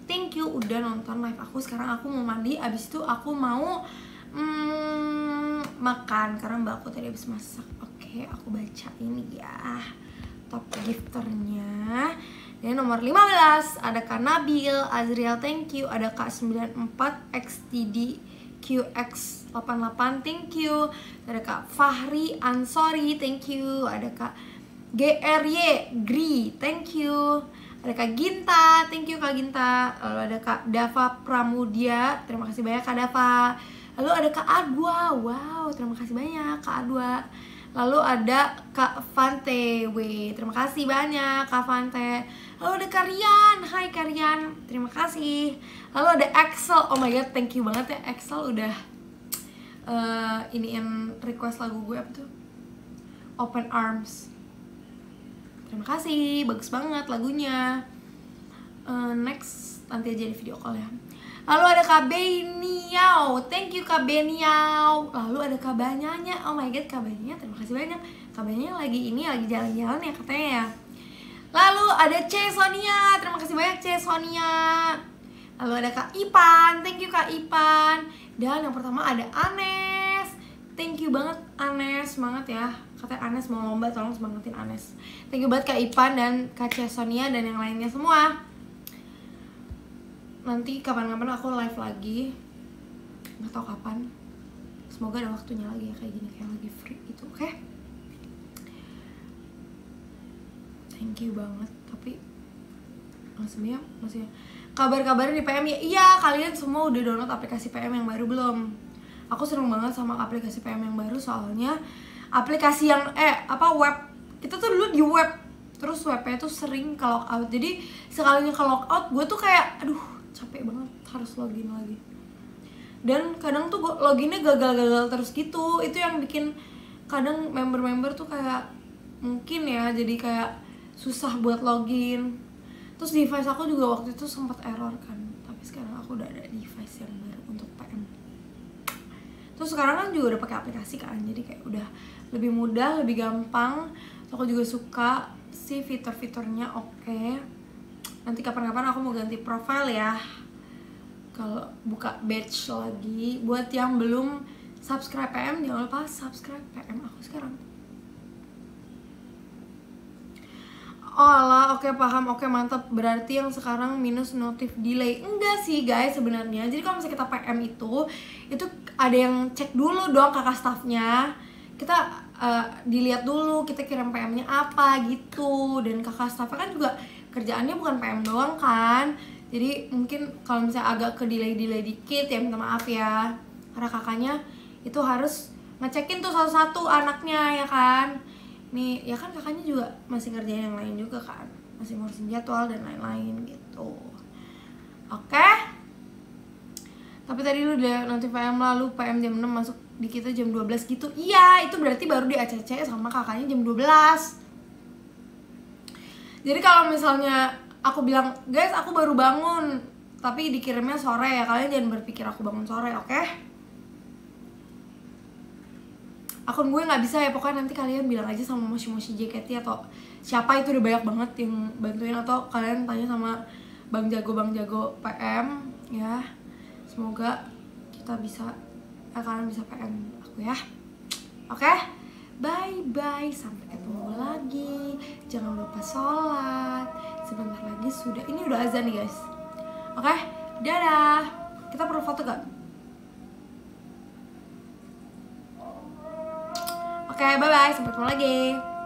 Thank you udah nonton live aku. Sekarang aku mau mandi, abis itu aku mau makan karena mbak aku tadi habis masak. Oke, aku baca ini ya top gifternya. Dan nomor 15 ada Kak Nabil Azriel, thank you. Ada Kak 94 XTD QX88, thank you. Ada Kak Fahri Ansori, thank you. Ada Kak GRY Gri, thank you. Ada Kak Ginta, thank you Kak Ginta. Lalu ada Kak Dava Pramudia, terima kasih banyak Kak Dava. Lalu ada Kak Adwa, wow terima kasih banyak Kak Adwa. Lalu ada Kak Fante W, terima kasih banyak Kak Fante. Lalu ada Karian, hai Karian, terima kasih. Lalu ada Axel, oh my god thank you banget ya Axel udah iniin request lagu gue apa tuh, Open Arms. Terima kasih, bagus banget lagunya. Next, nanti aja di video call ya. Lalu ada Kak Beniau, thank you Kak Beniau. Lalu ada Kak Banyanya, oh my god Kak Banyanya, terima kasih banyak. Kak Banyanya lagi jalan-jalan ya katanya ya. Lalu ada C Sonia, terima kasih banyak C Sonia. Lalu ada Kak Ipan, thank you Kak Ipan. Dan yang pertama ada Anes, thank you banget Anes, semangat ya. Katanya Anes mau lomba, tolong semangatin Anes. Thank you banget Kak Ipan dan Kak C Sonia dan yang lainnya semua. Nanti kapan-kapan aku live lagi, nggak tahu kapan. Semoga ada waktunya lagi ya kayak gini, kayak lagi free gitu, oke? Okay? Thank you banget, tapi maksudnya kabar-kabarnya di PM ya. Iya, kalian semua udah download aplikasi PM yang baru belum? Aku seneng banget sama aplikasi PM yang baru, soalnya aplikasi yang web, kita tuh dulu di web, terus webnya tuh sering ke logout. Jadi sekalinya ke logout gue tuh kayak aduh capek banget harus login lagi. Dan kadang tuh gue loginnya gagal-gagal terus gitu. Itu yang bikin kadang member-member tuh kayak mungkin ya jadi kayak susah buat login. Terus device aku juga waktu itu sempat error kan. Tapi sekarang aku udah ada device yang baru untuk PM. Terus sekarang kan juga udah pakai aplikasi kan. Jadi kayak udah lebih mudah, lebih gampang. Terus aku juga suka sih fitur-fiturnya oke. Nanti kapan-kapan aku mau ganti profile ya. Kalau buka badge lagi. Buat yang belum subscribe PM, jangan lupa subscribe PM aku sekarang. Oh alah, oke paham, oke mantap. Berarti yang sekarang minus notif delay. Enggak sih guys sebenarnya. Jadi kalau misalnya kita PM itu ada yang cek dulu dong kakak staffnya. Kita dilihat dulu kita kirim PM-nya apa gitu. Dan kakak staffnya kan juga kerjaannya bukan PM doang kan. Jadi mungkin kalau misalnya agak ke delay dikit ya minta maaf ya. Karena kakaknya itu harus ngecekin tuh satu-satu anaknya ya kan. Nih ya kan kakaknya juga masih ngerjain yang lain juga kan. Masih ngurusin jadwal dan lain-lain gitu. Oke. Tapi tadi lu udah notif PM lalu PM jam 6 masuk di kita jam 12 gitu. Iya itu berarti baru di ACC sama kakaknya jam 12. Jadi kalau misalnya aku bilang, guys aku baru bangun tapi dikirimnya sore ya, kalian jangan berpikir aku bangun sore, oke? akun gue nggak bisa ya, pokoknya nanti kalian bilang aja sama Moshi JKT atau siapa itu, udah banyak banget yang bantuin, atau kalian tanya sama Bang Jago PM ya. Semoga kita bisa, kalian bisa PM aku ya. Oke, bye bye, sampai ketemu lagi. Jangan lupa sholat, sebentar lagi sudah, ini udah azan nih guys. Oke, dadah. Kita perlu foto gak? Oke, bye bye, sampai ketemu lagi.